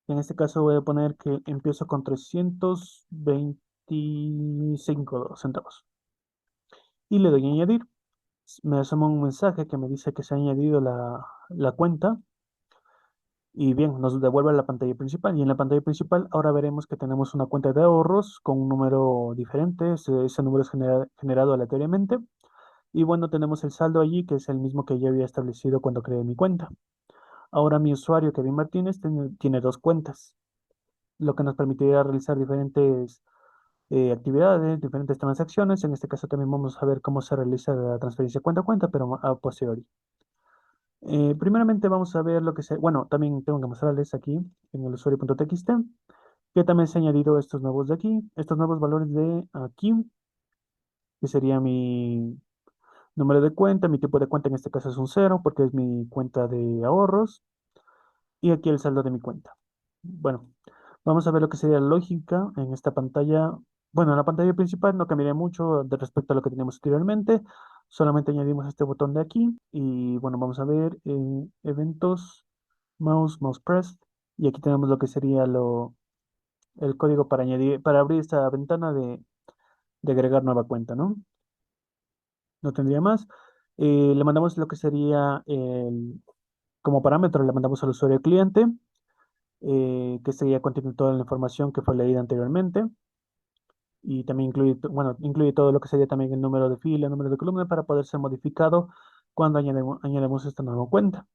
En este caso voy a poner que empiezo con 325 centavos y le doy a añadir. Me asoma un mensaje que me dice que se ha añadido la cuenta y bien, nos devuelve a la pantalla principal. Y en la pantalla principal ahora veremos que tenemos una cuenta de ahorros con un número diferente. Ese número es generado aleatoriamente. Y bueno, tenemos el saldo allí, que es el mismo que yo había establecido cuando creé mi cuenta. Ahora mi usuario, Kevin Martínez, tiene dos cuentas, lo que nos permitirá realizar diferentes actividades, diferentes transacciones. En este caso también vamos a ver cómo se realiza la transferencia cuenta a cuenta, pero a posteriori. Primeramente vamos a ver lo que se... Bueno, también tengo que mostrarles aquí en el usuario.txt que también se han añadido estos nuevos de aquí, estos nuevos valores de aquí, que sería mi número de cuenta, mi tipo de cuenta en este caso es un cero porque es mi cuenta de ahorros y aquí el saldo de mi cuenta. Bueno, vamos a ver lo que sería la lógica en esta pantalla. Bueno, en la pantalla principal no cambiaría mucho de respecto a lo que teníamos anteriormente. Solamente añadimos este botón de aquí y bueno, vamos a ver eventos, mouse press y aquí tenemos lo que sería el código para añadir, para abrir esta ventana de agregar nueva cuenta, ¿no? No tendría más. Le mandamos lo que sería como parámetro, le mandamos al usuario cliente que sería contiene toda la información que fue leída anteriormente y también incluye, bueno, incluye todo lo que sería también el número de fila, el número de columna para poder ser modificado cuando añadimos esta nueva cuenta.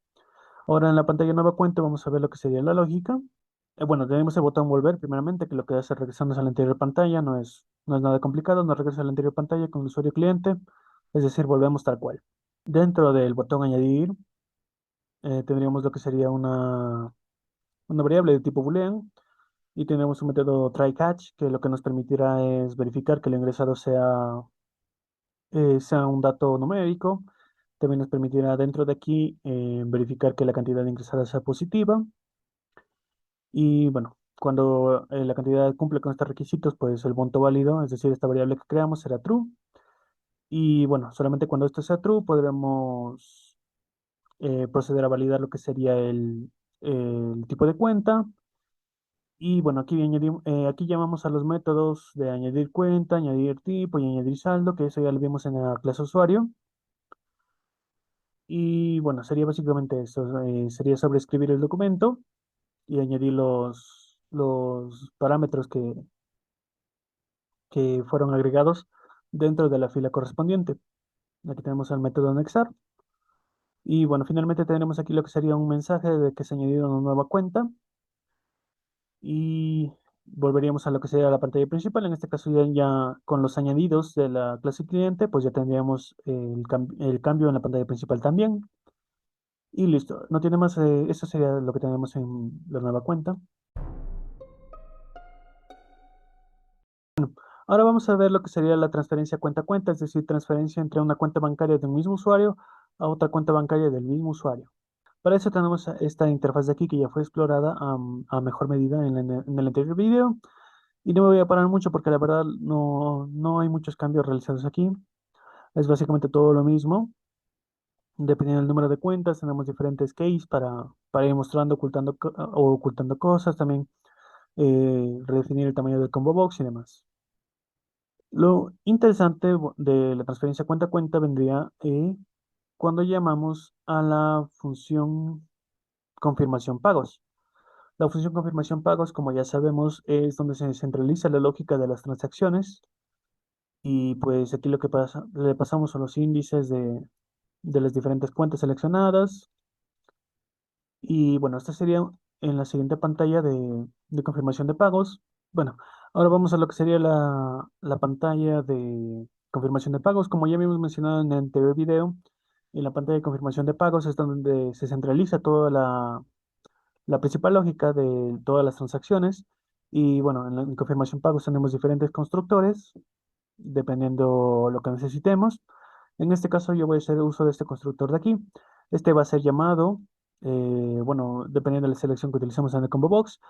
Ahora en la pantalla nueva cuenta vamos a ver lo que sería la lógica. Bueno, tenemos el botón volver primeramente, que lo que hace es regresarnos a la anterior pantalla, no es nada complicado, nos regresa a la anterior pantalla con el usuario cliente, es decir, volvemos tal cual. Dentro del botón añadir, tendríamos lo que sería una variable de tipo boolean y tenemos un método try catch que lo que nos permitirá es verificar que el ingresado sea un dato numérico. También nos permitirá dentro de aquí verificar que la cantidad ingresada sea positiva. Y bueno, cuando la cantidad cumple con estos requisitos, pues el monto válido, es decir, esta variable que creamos, será true. Y bueno, solamente cuando esto sea true podremos proceder a validar lo que sería el tipo de cuenta. Y bueno, aquí llamamos a los métodos de añadir cuenta, añadir tipo y añadir saldo, que eso ya lo vimos en la clase usuario. Y bueno, sería básicamente eso. Sería sobreescribir el documento y añadir los parámetros que fueron agregados dentro de la fila correspondiente. Aquí tenemos el método anexar. Y bueno, finalmente tenemos aquí lo que sería un mensaje de que se ha añadido una nueva cuenta. volveríamos a lo que sería la pantalla principal. En este caso ya con los añadidos de la clase cliente, pues ya tendríamos el cambio en la pantalla principal también. Y listo, no tiene más, eso sería lo que tenemos en la nueva cuenta. Ahora vamos a ver lo que sería la transferencia cuenta a cuenta, es decir, transferencia entre una cuenta bancaria de un mismo usuario a otra cuenta bancaria del mismo usuario. Para eso tenemos esta interfaz de aquí que ya fue explorada a mejor medida en el anterior video. Y no me voy a parar mucho porque la verdad no hay muchos cambios realizados aquí. Es básicamente todo lo mismo. Dependiendo del número de cuentas, tenemos diferentes keys para ir mostrando, o ocultando cosas, también redefinir el tamaño del combo box y demás. Lo interesante de la transferencia cuenta a cuenta vendría cuando llamamos a la función confirmación pagos. La función confirmación pagos, como ya sabemos, es donde se centraliza la lógica de las transacciones y pues aquí lo que pasa, le pasamos a los índices de las diferentes cuentas seleccionadas y bueno, esta sería en la siguiente pantalla de confirmación de pagos. Bueno, ahora vamos a lo que sería la pantalla de confirmación de pagos. Como ya habíamos mencionado en el anterior video, en la pantalla de confirmación de pagos es donde se centraliza toda la principal lógica de todas las transacciones. Y bueno, en confirmación pagos tenemos diferentes constructores, dependiendo lo que necesitemos. En este caso yo voy a hacer uso de este constructor de aquí. Este va a ser llamado, bueno, dependiendo de la selección que utilicemos en el combo box,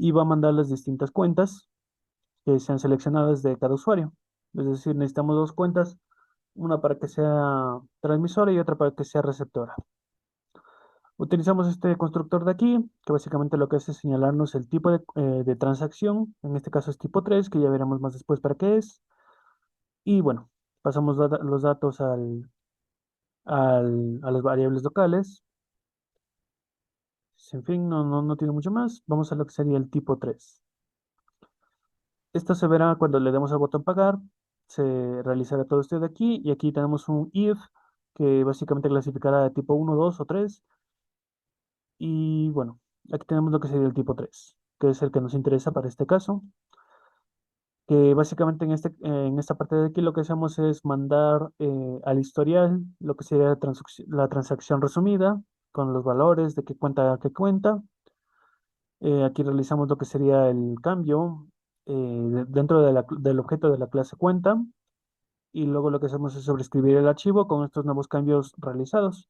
y va a mandar las distintas cuentas que sean seleccionadas de cada usuario. Es decir, necesitamos dos cuentas, una para que sea transmisora y otra para que sea receptora. Utilizamos este constructor de aquí, que básicamente lo que hace es señalarnos el tipo de transacción. En este caso es tipo 3, que ya veremos más después para qué es. Y bueno, pasamos los datos a las variables locales. En fin, no tiene mucho más. Vamos a lo que sería el tipo 3. Esto se verá cuando le demos al botón pagar. Se realizará todo esto de aquí. Y aquí tenemos un if que básicamente clasificará de tipo 1, 2 o 3. Y bueno, aquí tenemos lo que sería el tipo 3, que es el que nos interesa para este caso. Que básicamente en esta parte de aquí lo que hacemos es mandar al historial lo que sería la transacción resumida con los valores de qué cuenta a qué cuenta. Aquí realizamos lo que sería el cambio dentro del objeto de la clase cuenta y luego lo que hacemos es sobreescribir el archivo con estos nuevos cambios realizados.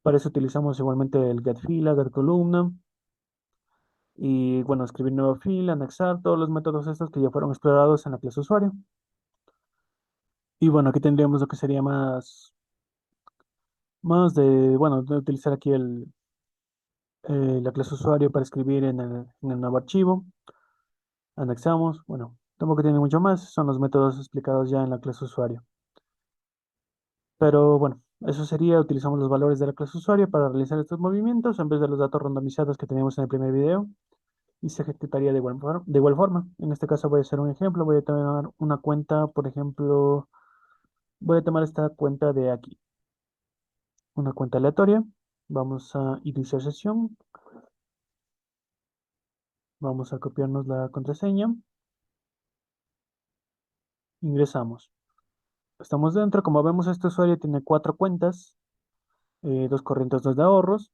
Para eso utilizamos igualmente el getFila, getColumna y bueno, escribir nueva fila, anexar todos los métodos estos que ya fueron explorados en la clase usuario. Y bueno, aquí tendríamos lo que sería más bueno, de utilizar aquí la clase usuario para escribir en el nuevo archivo. Anexamos, bueno, tampoco tiene mucho más, son los métodos explicados ya en la clase usuario. Pero bueno, eso sería, utilizamos los valores de la clase usuario para realizar estos movimientos en vez de los datos randomizados que teníamos en el primer video y se ejecutaría de igual forma. En este caso voy a hacer un ejemplo, voy a tomar una cuenta, por ejemplo, voy a tomar esta cuenta de aquí, una cuenta aleatoria. Vamos a iniciar sesión, vamos a copiarnos la contraseña, ingresamos. Estamos dentro, como vemos este usuario tiene 4 cuentas, dos corrientes, dos de ahorros,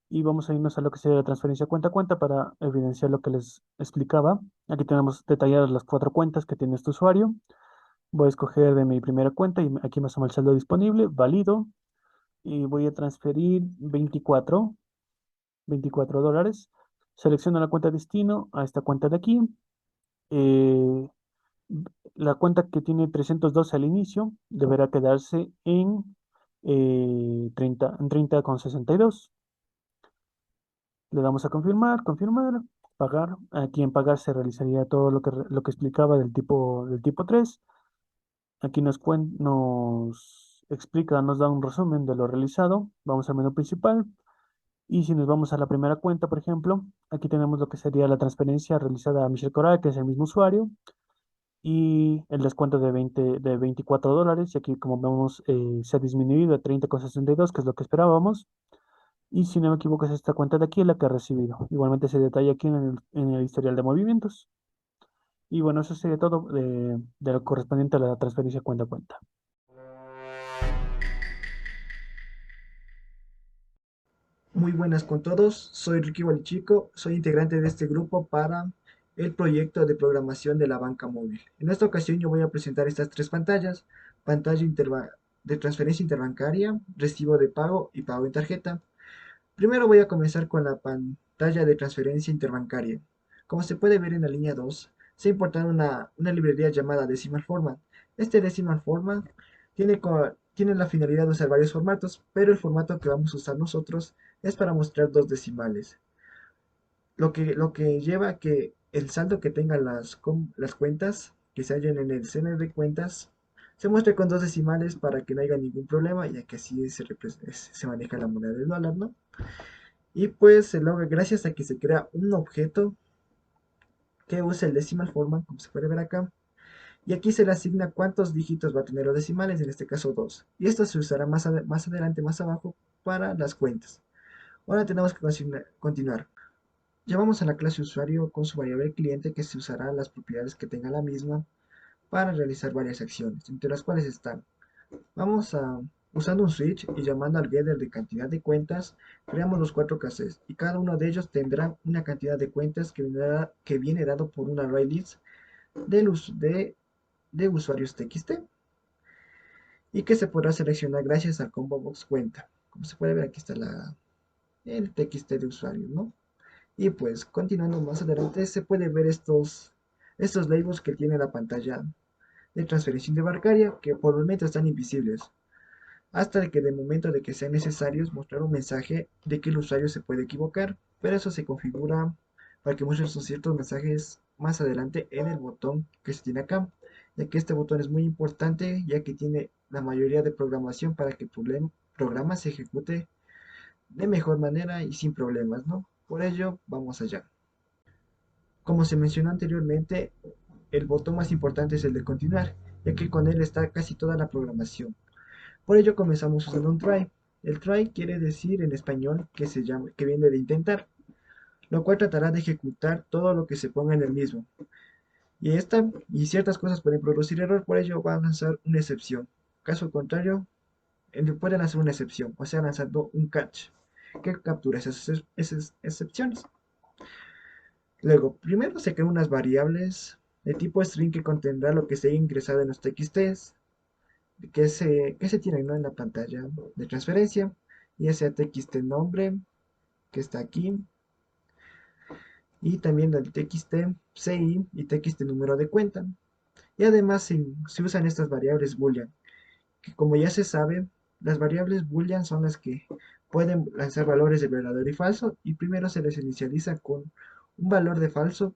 y vamos a irnos a lo que sería la transferencia cuenta a cuenta para evidenciar lo que les explicaba. Aquí tenemos detalladas las 4 cuentas que tiene este usuario. Voy a escoger de mi primera cuenta y aquí me asoma el saldo disponible, valido, y voy a transferir 24 dólares. Selecciono la cuenta destino a esta cuenta de aquí. Eh, la cuenta que tiene 312 al inicio deberá quedarse en 30,62. Le damos a confirmar, confirmar, pagar. Aquí en pagar se realizaría todo lo que explicaba del tipo 3. Aquí nos explica, nos da un resumen de lo realizado. Vamos al menú principal. Y si nos vamos a la primera cuenta, por ejemplo, aquí tenemos lo que sería la transferencia realizada a Michelle Coral, que es el mismo usuario, y el descuento de 24 dólares. Y aquí, como vemos, se ha disminuido a 30,62, que es lo que esperábamos. Y si no me equivoco, es esta cuenta de aquí la que ha recibido. Igualmente se detalla aquí en el historial de movimientos. Y bueno, eso sería todo de lo correspondiente a la transferencia cuenta a cuenta. Muy buenas con todos, soy Ricky Balichico, soy integrante de este grupo para el proyecto de programación de la banca móvil. En esta ocasión yo voy a presentar estas tres pantallas, pantalla de transferencia interbancaria, recibo de pago y pago en tarjeta. Primero voy a comenzar con la pantalla de transferencia interbancaria. Como se puede ver en la línea 2, se ha importado una librería llamada Decimal Format. Este Decimal Format tiene la finalidad de usar varios formatos, pero el formato que vamos a usar nosotros es para mostrar dos decimales, lo que lleva a que el saldo que tengan las cuentas que se hallen en el CN de cuentas se muestre con dos decimales para que no haya ningún problema, ya que así se maneja la moneda del dólar, ¿no? Y pues se logra gracias a que se crea un objeto que usa el decimal format, como se puede ver acá. Y aquí se le asigna cuántos dígitos va a tener los decimales, en este caso 2. Y esto se usará más adelante, más abajo, para las cuentas. Ahora tenemos que continuar. Llamamos a la clase usuario con su variable cliente que se usará las propiedades que tenga la misma para realizar varias acciones, entre las cuales están. Vamos a, usando un switch y llamando al getter de cantidad de cuentas, creamos los cuatro cassettes y cada uno de ellos tendrá una cantidad de cuentas que viene dado por un array list de usuarios TXT y que se podrá seleccionar gracias al combo box cuenta. Como se puede ver, aquí está el TXT de usuario, ¿no? Y pues continuando más adelante se puede ver estos labels que tiene la pantalla de transferencia interbancaria que por el momento están invisibles hasta que de momento de que sea necesario mostrar un mensaje de que el usuario se puede equivocar, pero eso se configura para que muestre esos ciertos mensajes más adelante en el botón que se tiene acá, ya que este botón es muy importante ya que tiene la mayoría de programación para que el programa se ejecute de mejor manera y sin problemas, ¿no? Por ello, vamos allá. Como se mencionó anteriormente, el botón más importante es el de continuar, ya que con él está casi toda la programación. Por ello comenzamos usando un try. El try quiere decir en español que viene de intentar, lo cual tratará de ejecutar todo lo que se ponga en el mismo. Y ciertas cosas pueden producir error, por ello va a lanzar una excepción. Caso contrario, puede lanzar una excepción, o sea, lanzando un catch, que captura esas excepciones. Luego, primero se crean unas variables de tipo string que contendrá lo que se haya ingresado en los txts, que se tienen, ¿no?, en la pantalla de transferencia, ya sea txt nombre, que está aquí, y también el txt CI y txt número de cuenta. Y además se usan estas variables boolean, que como ya se sabe, las variables boolean son las que pueden lanzar valores de verdadero y falso, y primero se les inicializa con un valor de falso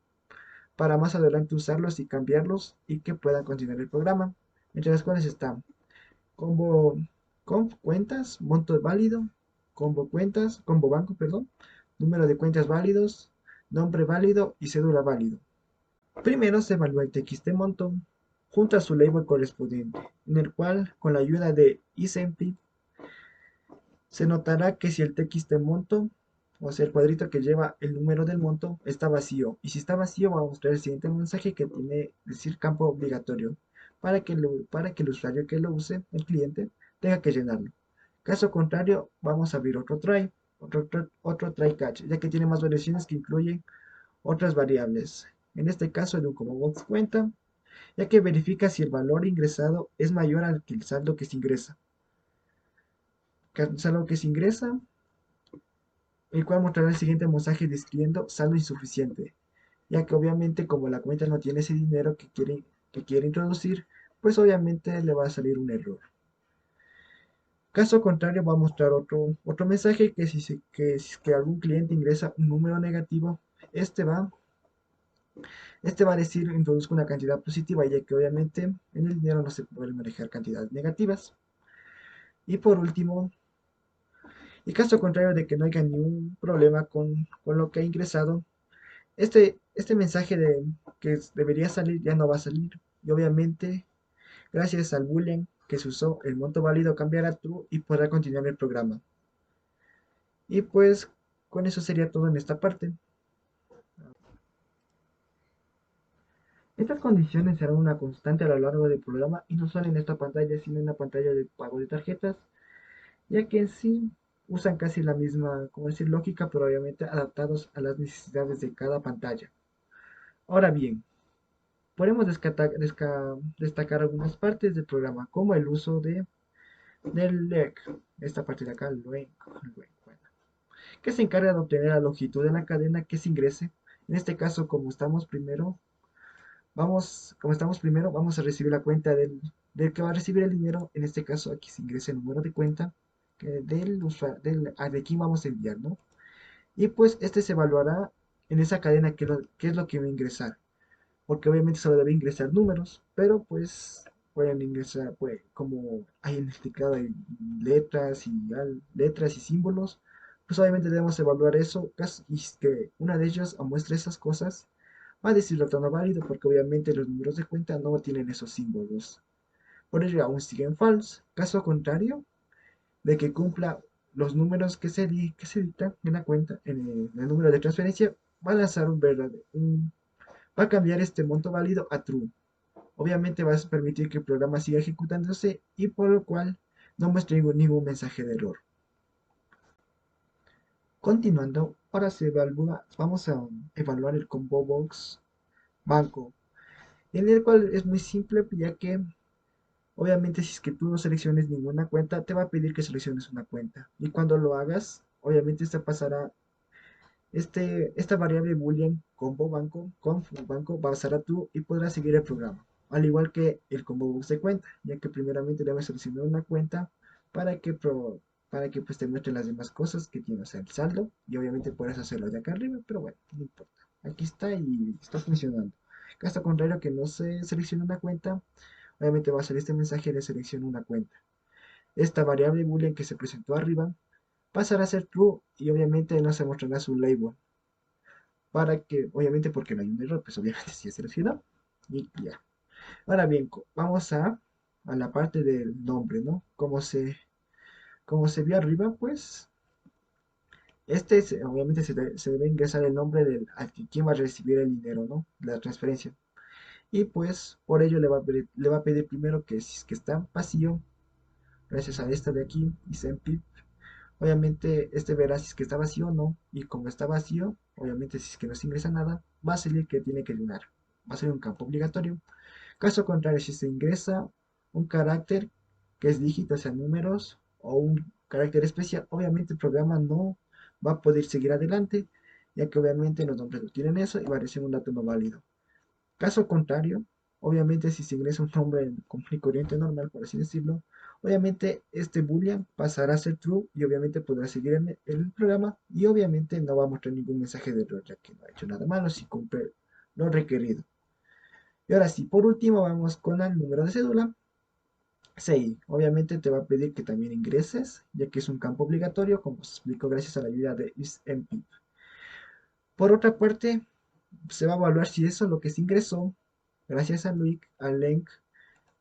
para más adelante usarlos y cambiarlos y que puedan continuar el programa, entre las cuales están combo conf cuentas, monto válido, combo banco, perdón, número de cuentas válidos, nombre válido y cédula válido. Primero se evalúa el txt monto junto a su label correspondiente, en el cual, con la ayuda de isempty, se notará que si el txt monto, o sea, el cuadrito que lleva el número del monto, está vacío. Y si está vacío, va a mostrar el siguiente mensaje que tiene decir campo obligatorio, para que el usuario que lo use, el cliente, tenga que llenarlo. Caso contrario, vamos a abrir otro try catch, ya que tiene más variaciones que incluyen otras variables. En este caso, el como box cuenta, ya que verifica si el valor ingresado es mayor al que el saldo que se ingresa. Saldo que se ingresa, el cual mostrará el siguiente mensaje describiendo saldo insuficiente, ya que obviamente como la cuenta no tiene ese dinero que quiere introducir, pues obviamente le va a salir un error. Caso contrario, va a mostrar otro mensaje que algún cliente ingresa un número negativo, este va, este va a decir introduzca una cantidad positiva, ya que obviamente en el dinero no se pueden manejar cantidades negativas. Y por último, en caso contrario de que no haya ningún problema con lo que ha ingresado, este mensaje que debería salir ya no va a salir. Y obviamente, gracias al boolean que se usó, el monto válido cambiará a true y podrá continuar el programa. Y pues con eso sería todo en esta parte. Estas condiciones serán una constante a lo largo del programa y no solo en esta pantalla, sino en la pantalla de pago de tarjetas, ya que en sí usan casi la misma, como decir, lógica, pero obviamente adaptados a las necesidades de cada pantalla. Ahora bien, podemos destacar algunas partes del programa, como el uso del LEC, esta parte de acá, bueno, que se encarga de obtener la longitud de la cadena que se ingrese. En este caso, como estamos primero, vamos a recibir la cuenta del que va a recibir el dinero. En este caso, aquí se ingresa el número de cuenta del usuario, de quién vamos a enviar, ¿no? Y pues este se evaluará en esa cadena qué es lo que va a ingresar. Porque obviamente solo debe ingresar números, pero pues pueden ingresar, pues, como hay en el teclado hay letras y símbolos, pues obviamente debemos evaluar eso y que una de ellas muestre esas cosas va a decir retorno válido porque obviamente los números de cuenta no tienen esos símbolos. Por ello aún siguen false. Caso contrario, de que cumpla los números que se dictan en la cuenta, en el número de transferencia, va a lanzar va a cambiar este monto válido a true. Obviamente va a permitir que el programa siga ejecutándose y por lo cual no muestre ningún mensaje de error. Continuando, ahora vamos a evaluar el combo box banco, en el cual es muy simple ya que obviamente si es que tú no selecciones ninguna cuenta, te va a pedir que selecciones una cuenta. Y cuando lo hagas, obviamente esta variable boolean conf banco pasará tú y podrás seguir el programa. Al igual que el combo box de cuenta, ya que primeramente debes seleccionar una cuenta para que, para que pues, te muestre las demás cosas que tienes, el saldo, y obviamente puedes hacerlo de acá arriba, pero bueno, no importa. Aquí está y está funcionando. Caso contrario que no se seleccione una cuenta, obviamente va a salir este mensaje de selección una cuenta. Esta variable boolean que se presentó arriba pasará a ser true y obviamente no se mostrará su label. Para que, obviamente porque no hay un error, pues obviamente sí es seleccionado. Y ya. Ahora bien, vamos a la parte del nombre, ¿no? Como se vio arriba, pues obviamente se debe ingresar el nombre al que quien va a recibir el dinero, ¿no? La transferencia. Y pues por ello le va a pedir primero que si es que está vacío, gracias a esta de aquí, y sempip, obviamente este verá si es que está vacío o no, y como está vacío, obviamente si es que no se ingresa nada, va a salir que tiene que llenar. Va a ser un campo obligatorio. Caso contrario, si se ingresa un carácter que es dígito, o sea, números, o un carácter especial, obviamente el programa no va a poder seguir adelante, ya que obviamente los nombres no tienen eso y va a recibir un dato no válido. Caso contrario, obviamente si se ingresa un nombre común y corriente normal, por así decirlo, obviamente este boolean pasará a ser true y obviamente podrá seguir en el programa y obviamente no va a mostrar ningún mensaje de error, ya que no ha hecho nada malo si cumple lo requerido. Y ahora sí, por último vamos con el número de cédula. Sí, obviamente te va a pedir que también ingreses, ya que es un campo obligatorio, como se explicó gracias a la ayuda de isMP. Por otra parte, se va a evaluar si eso lo que se ingresó, gracias al link,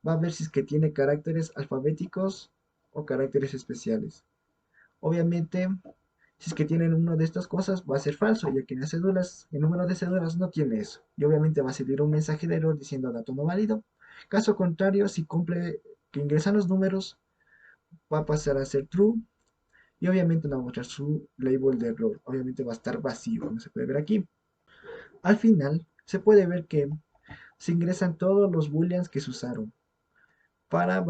va a ver si es que tiene caracteres alfabéticos o caracteres especiales. Obviamente, si es que tienen una de estas cosas, va a ser falso, ya que en las cédulas, el número de cédulas no tiene eso. Y obviamente va a salir un mensaje de error diciendo dato no válido. Caso contrario, si cumple que ingresan los números, va a pasar a ser true. Y obviamente no va a mostrar su label de error. Obviamente va a estar vacío, como se puede ver aquí. Al final, se puede ver que se ingresan todos los booleans que se usaron. Para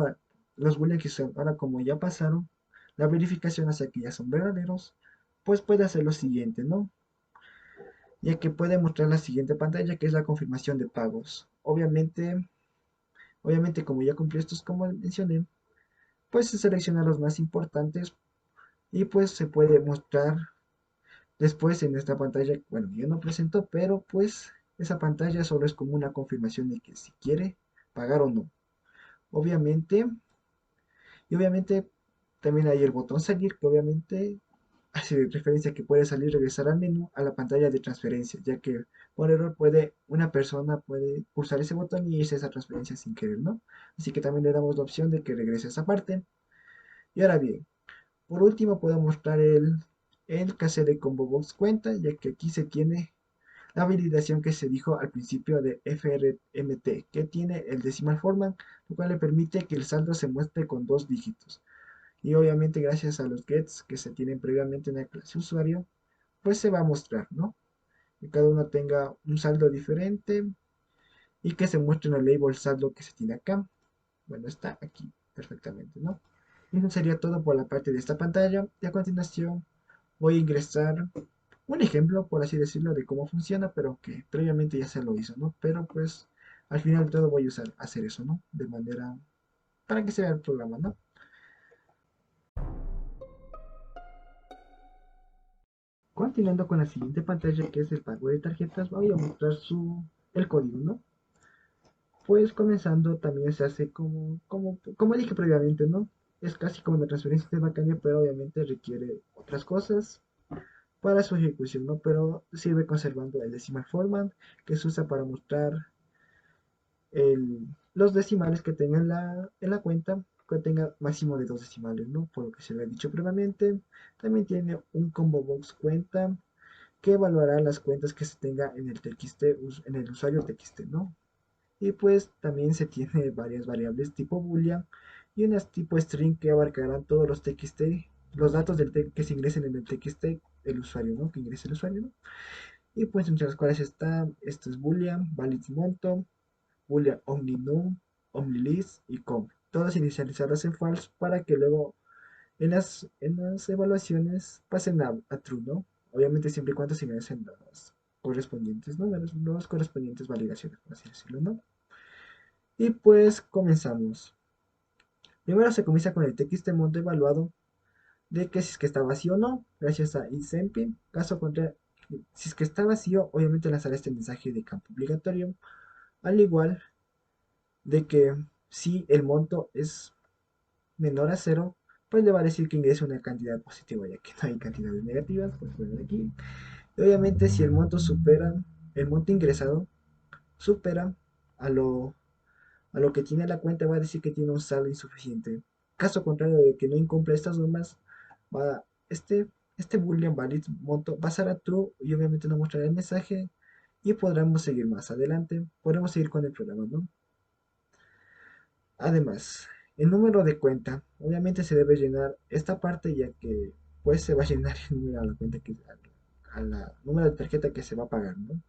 los booleans que se usaron, ahora como ya pasaron, la verificación hacia que ya son verdaderos, pues puede hacer lo siguiente, ¿no? Ya que puede mostrar la siguiente pantalla que es la confirmación de pagos. Obviamente como ya cumplió estos como mencioné, pues se selecciona los más importantes y pues se puede mostrar después en esta pantalla, bueno, yo no presento, pero pues esa pantalla solo es como una confirmación de que si quiere pagar o no. Obviamente, y obviamente también hay el botón salir que obviamente hace referencia a que puede salir, regresar al menú a la pantalla de transferencia, ya que por error una persona puede pulsar ese botón y irse a esa transferencia sin querer, ¿no? Así que también le damos la opción de que regrese a esa parte. Y ahora bien, por último puedo mostrar el caso de Combo Box cuenta, ya que aquí se tiene la validación que se dijo al principio de FRMT, que tiene el decimal format, lo cual le permite que el saldo se muestre con dos dígitos. Y obviamente gracias a los gets que se tienen previamente en la clase usuario, pues se va a mostrar, ¿no? Que cada uno tenga un saldo diferente y que se muestre en el label saldo que se tiene acá. Bueno, está aquí perfectamente, ¿no? Y eso sería todo por la parte de esta pantalla. Y a continuación voy a ingresar un ejemplo, por así decirlo, de cómo funciona, pero que previamente ya se lo hizo, ¿no? Pero pues al final de todo voy a hacer eso, ¿no? De manera para que se vea el programa, ¿no? Continuando con la siguiente pantalla, que es el pago de tarjetas, voy a mostrar el código, ¿no? Pues comenzando también se hace como dije previamente, ¿no? Es casi como una transferencia de bancaria, pero obviamente requiere otras cosas para su ejecución, ¿no? Pero sirve conservando el decimal format que se usa para mostrar los decimales que tenga en la cuenta, que tenga máximo de dos decimales, ¿no? Por lo que se le ha dicho previamente. También tiene un combo box cuenta que evaluará las cuentas que se tenga en el TXT, en el usuario TXT, ¿no? Y pues también se tiene varias variables tipo boolean y unas tipo string que abarcarán todos los TXT, los datos que se ingresen en el TXT, el usuario, ¿no? Que ingrese el usuario, ¿no? Y pues entre las cuales esto es boolean, valid monto, boolean omninum, omnilist y com. Todas inicializadas en false para que luego en las evaluaciones pasen a true, ¿no? Obviamente siempre y cuando se ingresen las correspondientes, ¿no? Las correspondientes validaciones, por así decirlo, ¿no? Y pues comenzamos. Primero se comienza con el TXT monto evaluado de que si es que está vacío o no, gracias a isempin. Caso contrario, si es que está vacío, obviamente lanzará este mensaje de campo obligatorio, al igual de que si el monto es menor a cero, pues le va a decir que ingrese una cantidad positiva, ya que no hay cantidades negativas, pues bueno, aquí. Y obviamente si el monto ingresado supera a lo que tiene la cuenta, va a decir que tiene un saldo insuficiente. Caso contrario de que no incumpla estas normas, va este boolean valid monto pasará a true y obviamente no mostrará el mensaje y podremos seguir más adelante. Podremos seguir con el programa, ¿no? Además, el número de cuenta, obviamente se debe llenar esta parte ya que pues se va a llenar el número a la cuenta número de tarjeta que se va a pagar, ¿no?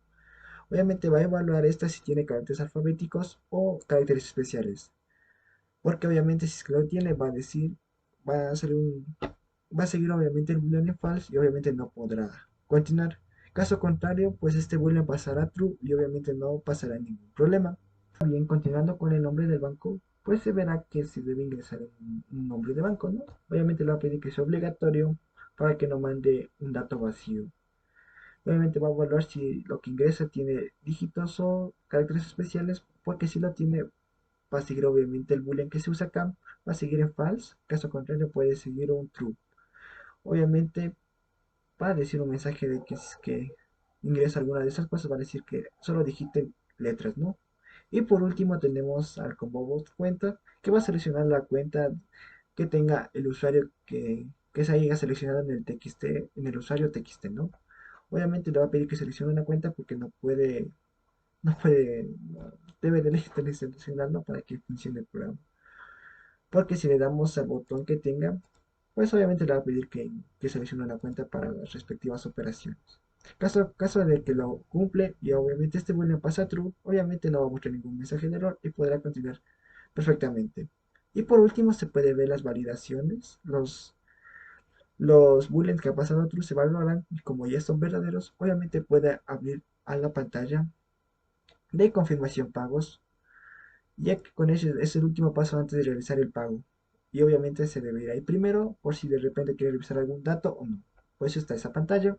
Obviamente va a evaluar esta si tiene caracteres alfabéticos o caracteres especiales. Porque obviamente si es que lo tiene, va a hacer va a seguir obviamente el boolean en false y obviamente no podrá continuar. Caso contrario, pues este boolean pasará true y obviamente no pasará ningún problema. Bien, continuando con el nombre del banco, pues se verá que se debe ingresar un nombre de banco, ¿no? Obviamente le va a pedir que sea obligatorio para que no mande un dato vacío. Obviamente va a evaluar si lo que ingresa tiene dígitos o caracteres especiales, porque si lo tiene, va a seguir obviamente el boolean que se usa acá, va a seguir en false, caso contrario puede seguir un true. Obviamente va a decir un mensaje de que si es que ingresa alguna de esas cosas, va a decir que solo digiten letras, ¿no? Y por último tenemos al combo bot cuenta, que va a seleccionar la cuenta que tenga el usuario que se haya seleccionado en el TXT, en el usuario TXT, ¿no? Obviamente le va a pedir que seleccione una cuenta porque no, debe de seleccionarlo para que funcione el programa. Porque si le damos al botón que tenga, pues obviamente le va a pedir que seleccione una cuenta para las respectivas operaciones. Caso de que lo cumple y obviamente este boolean pasa true, obviamente no va a mostrar ningún mensaje de error y podrá continuar perfectamente. Y por último se puede ver las validaciones, los booleans que ha pasado true se valorarán y como ya son verdaderos, obviamente puede abrir a la pantalla de confirmación pagos, ya que con ese es el último paso antes de realizar el pago. Y obviamente se debe ir ahí primero por si de repente quiere revisar algún dato o no. Pues está esa pantalla.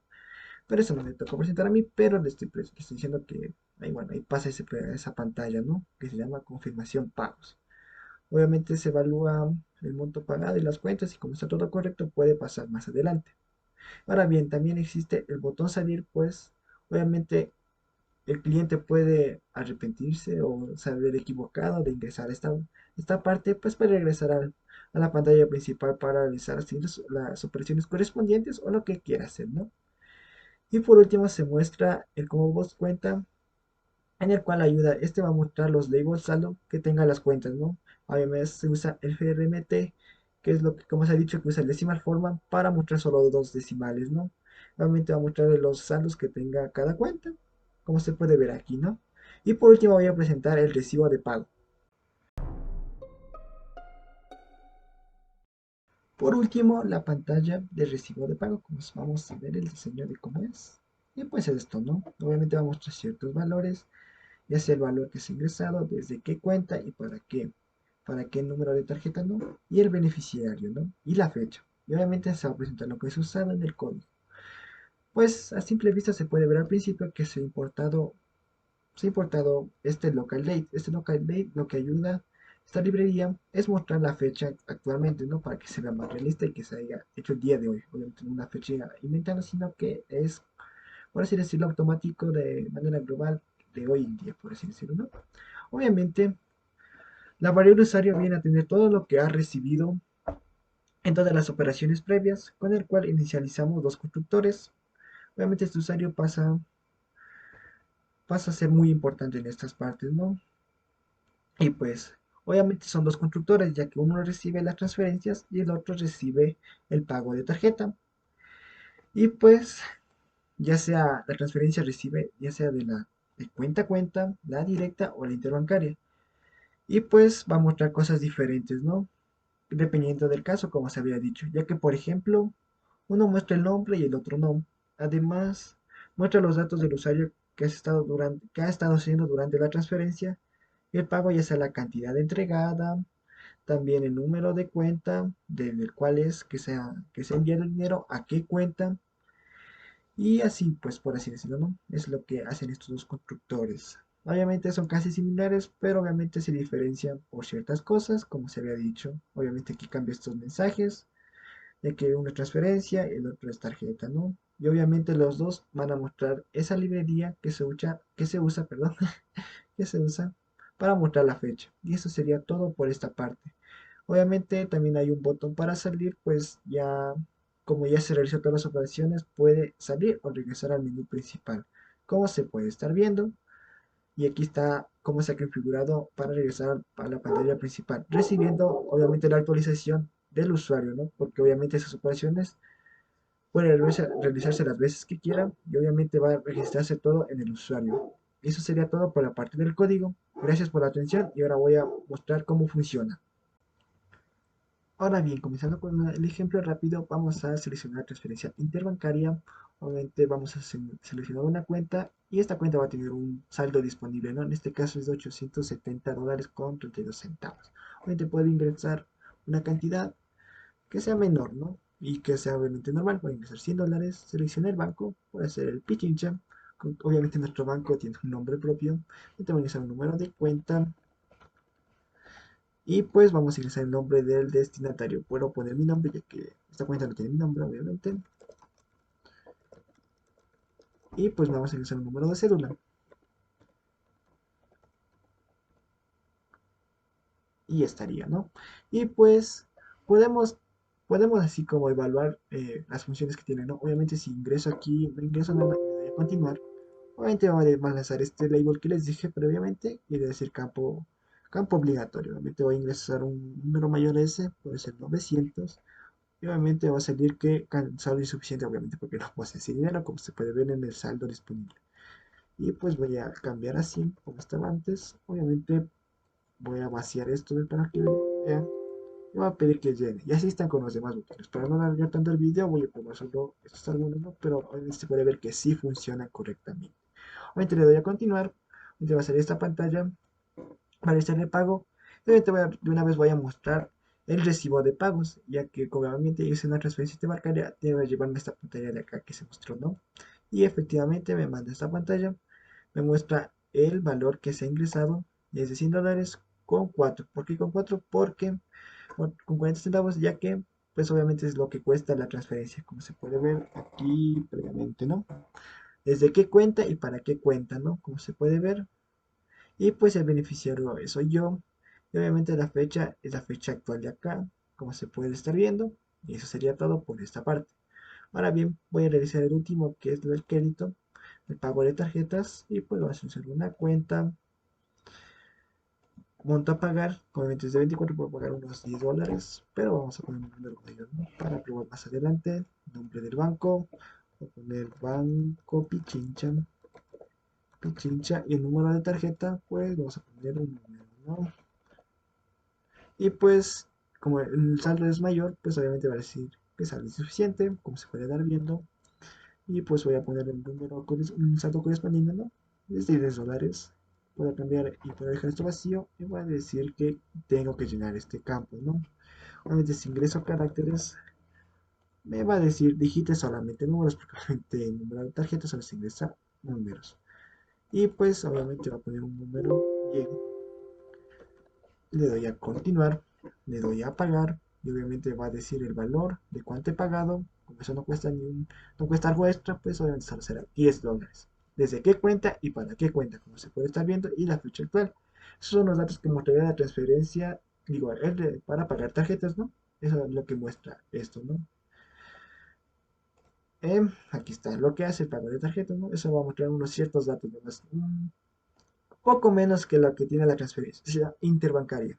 Pero eso no me tocó presentar a mí, pero le estoy diciendo que ahí, bueno, ahí pasa esa pantalla, ¿no? Que se llama confirmación pagos. Obviamente se evalúa el monto pagado y las cuentas y como está todo correcto puede pasar más adelante. Ahora bien, también existe el botón salir, pues obviamente el cliente puede arrepentirse o saber equivocado de ingresar a esta parte, pues para regresar a la pantalla principal para realizar las operaciones correspondientes o lo que quiera hacer, ¿no? Y por último se muestra el combo box cuenta, en el cual ayuda, este va a mostrar los labels saldo que tengan las cuentas, ¿no? Además se usa el FRMT, que es lo que, como se ha dicho, que usa el decimal format para mostrar solo dos decimales, ¿no? Obviamente va a mostrar los saldos que tenga cada cuenta, como se puede ver aquí, ¿no? Y por último voy a presentar el recibo de pago. Por último, la pantalla de recibo de pago, como vamos a ver el diseño de cómo es. Y pues es esto, ¿no? Obviamente va a mostrar ciertos valores, ya sea el valor que se ha ingresado, desde qué cuenta y para qué número de tarjeta, ¿no? Y el beneficiario, ¿no? Y la fecha. Y obviamente se va a presentar lo que es usado en el código. Pues a simple vista se puede ver al principio que se ha importado este local date. Este local date lo que ayuda esta librería es mostrar la fecha actualmente, ¿no? Para que se vea más realista y que se haya hecho el día de hoy. Obviamente no una fecha inventada, sino que es, por así decirlo, automático de manera global de hoy en día, por así decirlo, ¿no? Obviamente, la variable usuario viene a tener todo lo que ha recibido en todas las operaciones previas, con el cual inicializamos los constructores. Obviamente este usuario pasa a ser muy importante en estas partes, ¿no? Y pues, obviamente son dos constructores, ya que uno recibe las transferencias y el otro recibe el pago de tarjeta. Y pues, ya sea la transferencia recibe, ya sea de cuenta a cuenta, la directa o la interbancaria. Y pues va a mostrar cosas diferentes, ¿no? Dependiendo del caso, como se había dicho, ya que por ejemplo, uno muestra el nombre y el otro no. Además, muestra los datos del usuario que ha estado haciendo durante la transferencia, el pago, ya sea la cantidad entregada, también el número de cuenta del cual es que se ha enviado el dinero, a qué cuenta, y así, pues por así decirlo, ¿no? Es lo que hacen estos dos constructores. Obviamente son casi similares, pero obviamente se diferencian por ciertas cosas, como se había dicho. Obviamente aquí cambia estos mensajes, ya que uno es transferencia y el otro es tarjeta, ¿no? Y obviamente los dos van a mostrar esa librería que se usa, perdón, que se usa para mostrar la fecha. Y eso sería todo por esta parte. Obviamente también hay un botón para salir, pues ya como ya se realizó todas las operaciones, puede salir o regresar al menú principal. Como se puede estar viendo, y aquí está cómo se ha configurado para regresar a la pantalla principal, recibiendo obviamente la actualización del usuario, ¿no? Porque obviamente esas operaciones pueden realizarse las veces que quieran y obviamente va a registrarse todo en el usuario. Eso sería todo por la parte del código. Gracias por la atención y ahora voy a mostrar cómo funciona. Ahora bien, comenzando con el ejemplo rápido, vamos a seleccionar transferencia interbancaria. Obviamente vamos a seleccionar una cuenta y esta cuenta va a tener un saldo disponible, ¿no? En este caso es de $870 con 32 centavos. Obviamente puede ingresar una cantidad que sea menor, ¿no? Y que sea obviamente normal. Puede ingresar $100, selecciona el banco, puede ser el Pichincha. Obviamente nuestro banco tiene un nombre propio. Y te voy a ingresar un número de cuenta. Y pues vamos a ingresar el nombre del destinatario. Puedo poner mi nombre, ya que esta cuenta no tiene mi nombre, obviamente. Y pues vamos a ingresar un número de cédula. Y estaría, ¿no? Y pues podemos, podemos así como evaluar las funciones que tiene, ¿no? Obviamente si ingreso aquí, no ingreso nada y le doy a continuar, obviamente va a lanzar este label que les dije previamente y debe decir campo obligatorio. Obviamente voy a ingresar un número mayor a ese, puede ser 900. Y obviamente va a salir que saldo insuficiente, obviamente porque no posee ese dinero, como se puede ver en el saldo disponible. Y pues voy a cambiar así como estaba antes. Obviamente voy a vaciar esto para que vean. Y voy a pedir que llene. Y así están con los demás botones. Para no alargar tanto el video, voy a probar solo estos algunos, ¿no? Pero obviamente se puede ver que sí funciona correctamente. Obviamente le doy a continuar. Obviamente va a salir esta pantalla para el pago. De una vez voy a mostrar el recibo de pagos, ya que obviamente hice una transferencia bancaria, debe llevarme esta pantalla de acá que se mostró, ¿no? Y efectivamente me manda esta pantalla, me muestra el valor que se ha ingresado, y es de $100 con 4. ¿Por qué con 4? Porque con 40 centavos, ya que pues obviamente es lo que cuesta la transferencia, como se puede ver aquí previamente, ¿no? Desde qué cuenta y para qué cuenta, ¿no? Como se puede ver, y pues el beneficiario soy yo. Y obviamente la fecha es la fecha actual de acá, como se puede estar viendo. Y eso sería todo por esta parte. Ahora bien, voy a realizar el último, que es el crédito, el pago de tarjetas, y pues vamos a hacer una cuenta, monto a pagar, obviamente es de 24, puedo pagar unos $10, pero vamos a poner un número mayor, ¿no? Para probar más adelante, nombre del banco, voy a poner Banco Pichincha, Pichincha, y el número de tarjeta, pues vamos a poner un número, ¿no? Y pues, como el saldo es mayor, pues obviamente va a decir que saldo es suficiente, como se puede dar viendo. Y pues voy a poner el número, un saldo correspondiente, ¿no? Es de $10. Puedo cambiar y puedo dejar esto vacío y voy a decir que tengo que llenar este campo, ¿no? Obviamente si ingreso caracteres, me va a decir digite solamente números, porque obviamente el número de tarjeta solo se ingresa números. Y pues obviamente va a poner un número bien, le doy a continuar, le doy a pagar y obviamente va a decir el valor de cuánto he pagado. Como eso no cuesta no cuesta algo extra, pues obviamente solo será $10. Desde qué cuenta y para qué cuenta, como se puede estar viendo, y la fecha actual. Esos son los datos que mostraría la transferencia, digo, para pagar tarjetas, ¿no? Eso es lo que muestra esto, ¿no? Aquí está lo que hace el pago de tarjetas, ¿no? Eso va a mostrar unos ciertos datos, ¿no? Un poco menos que lo que tiene la transferencia interbancaria.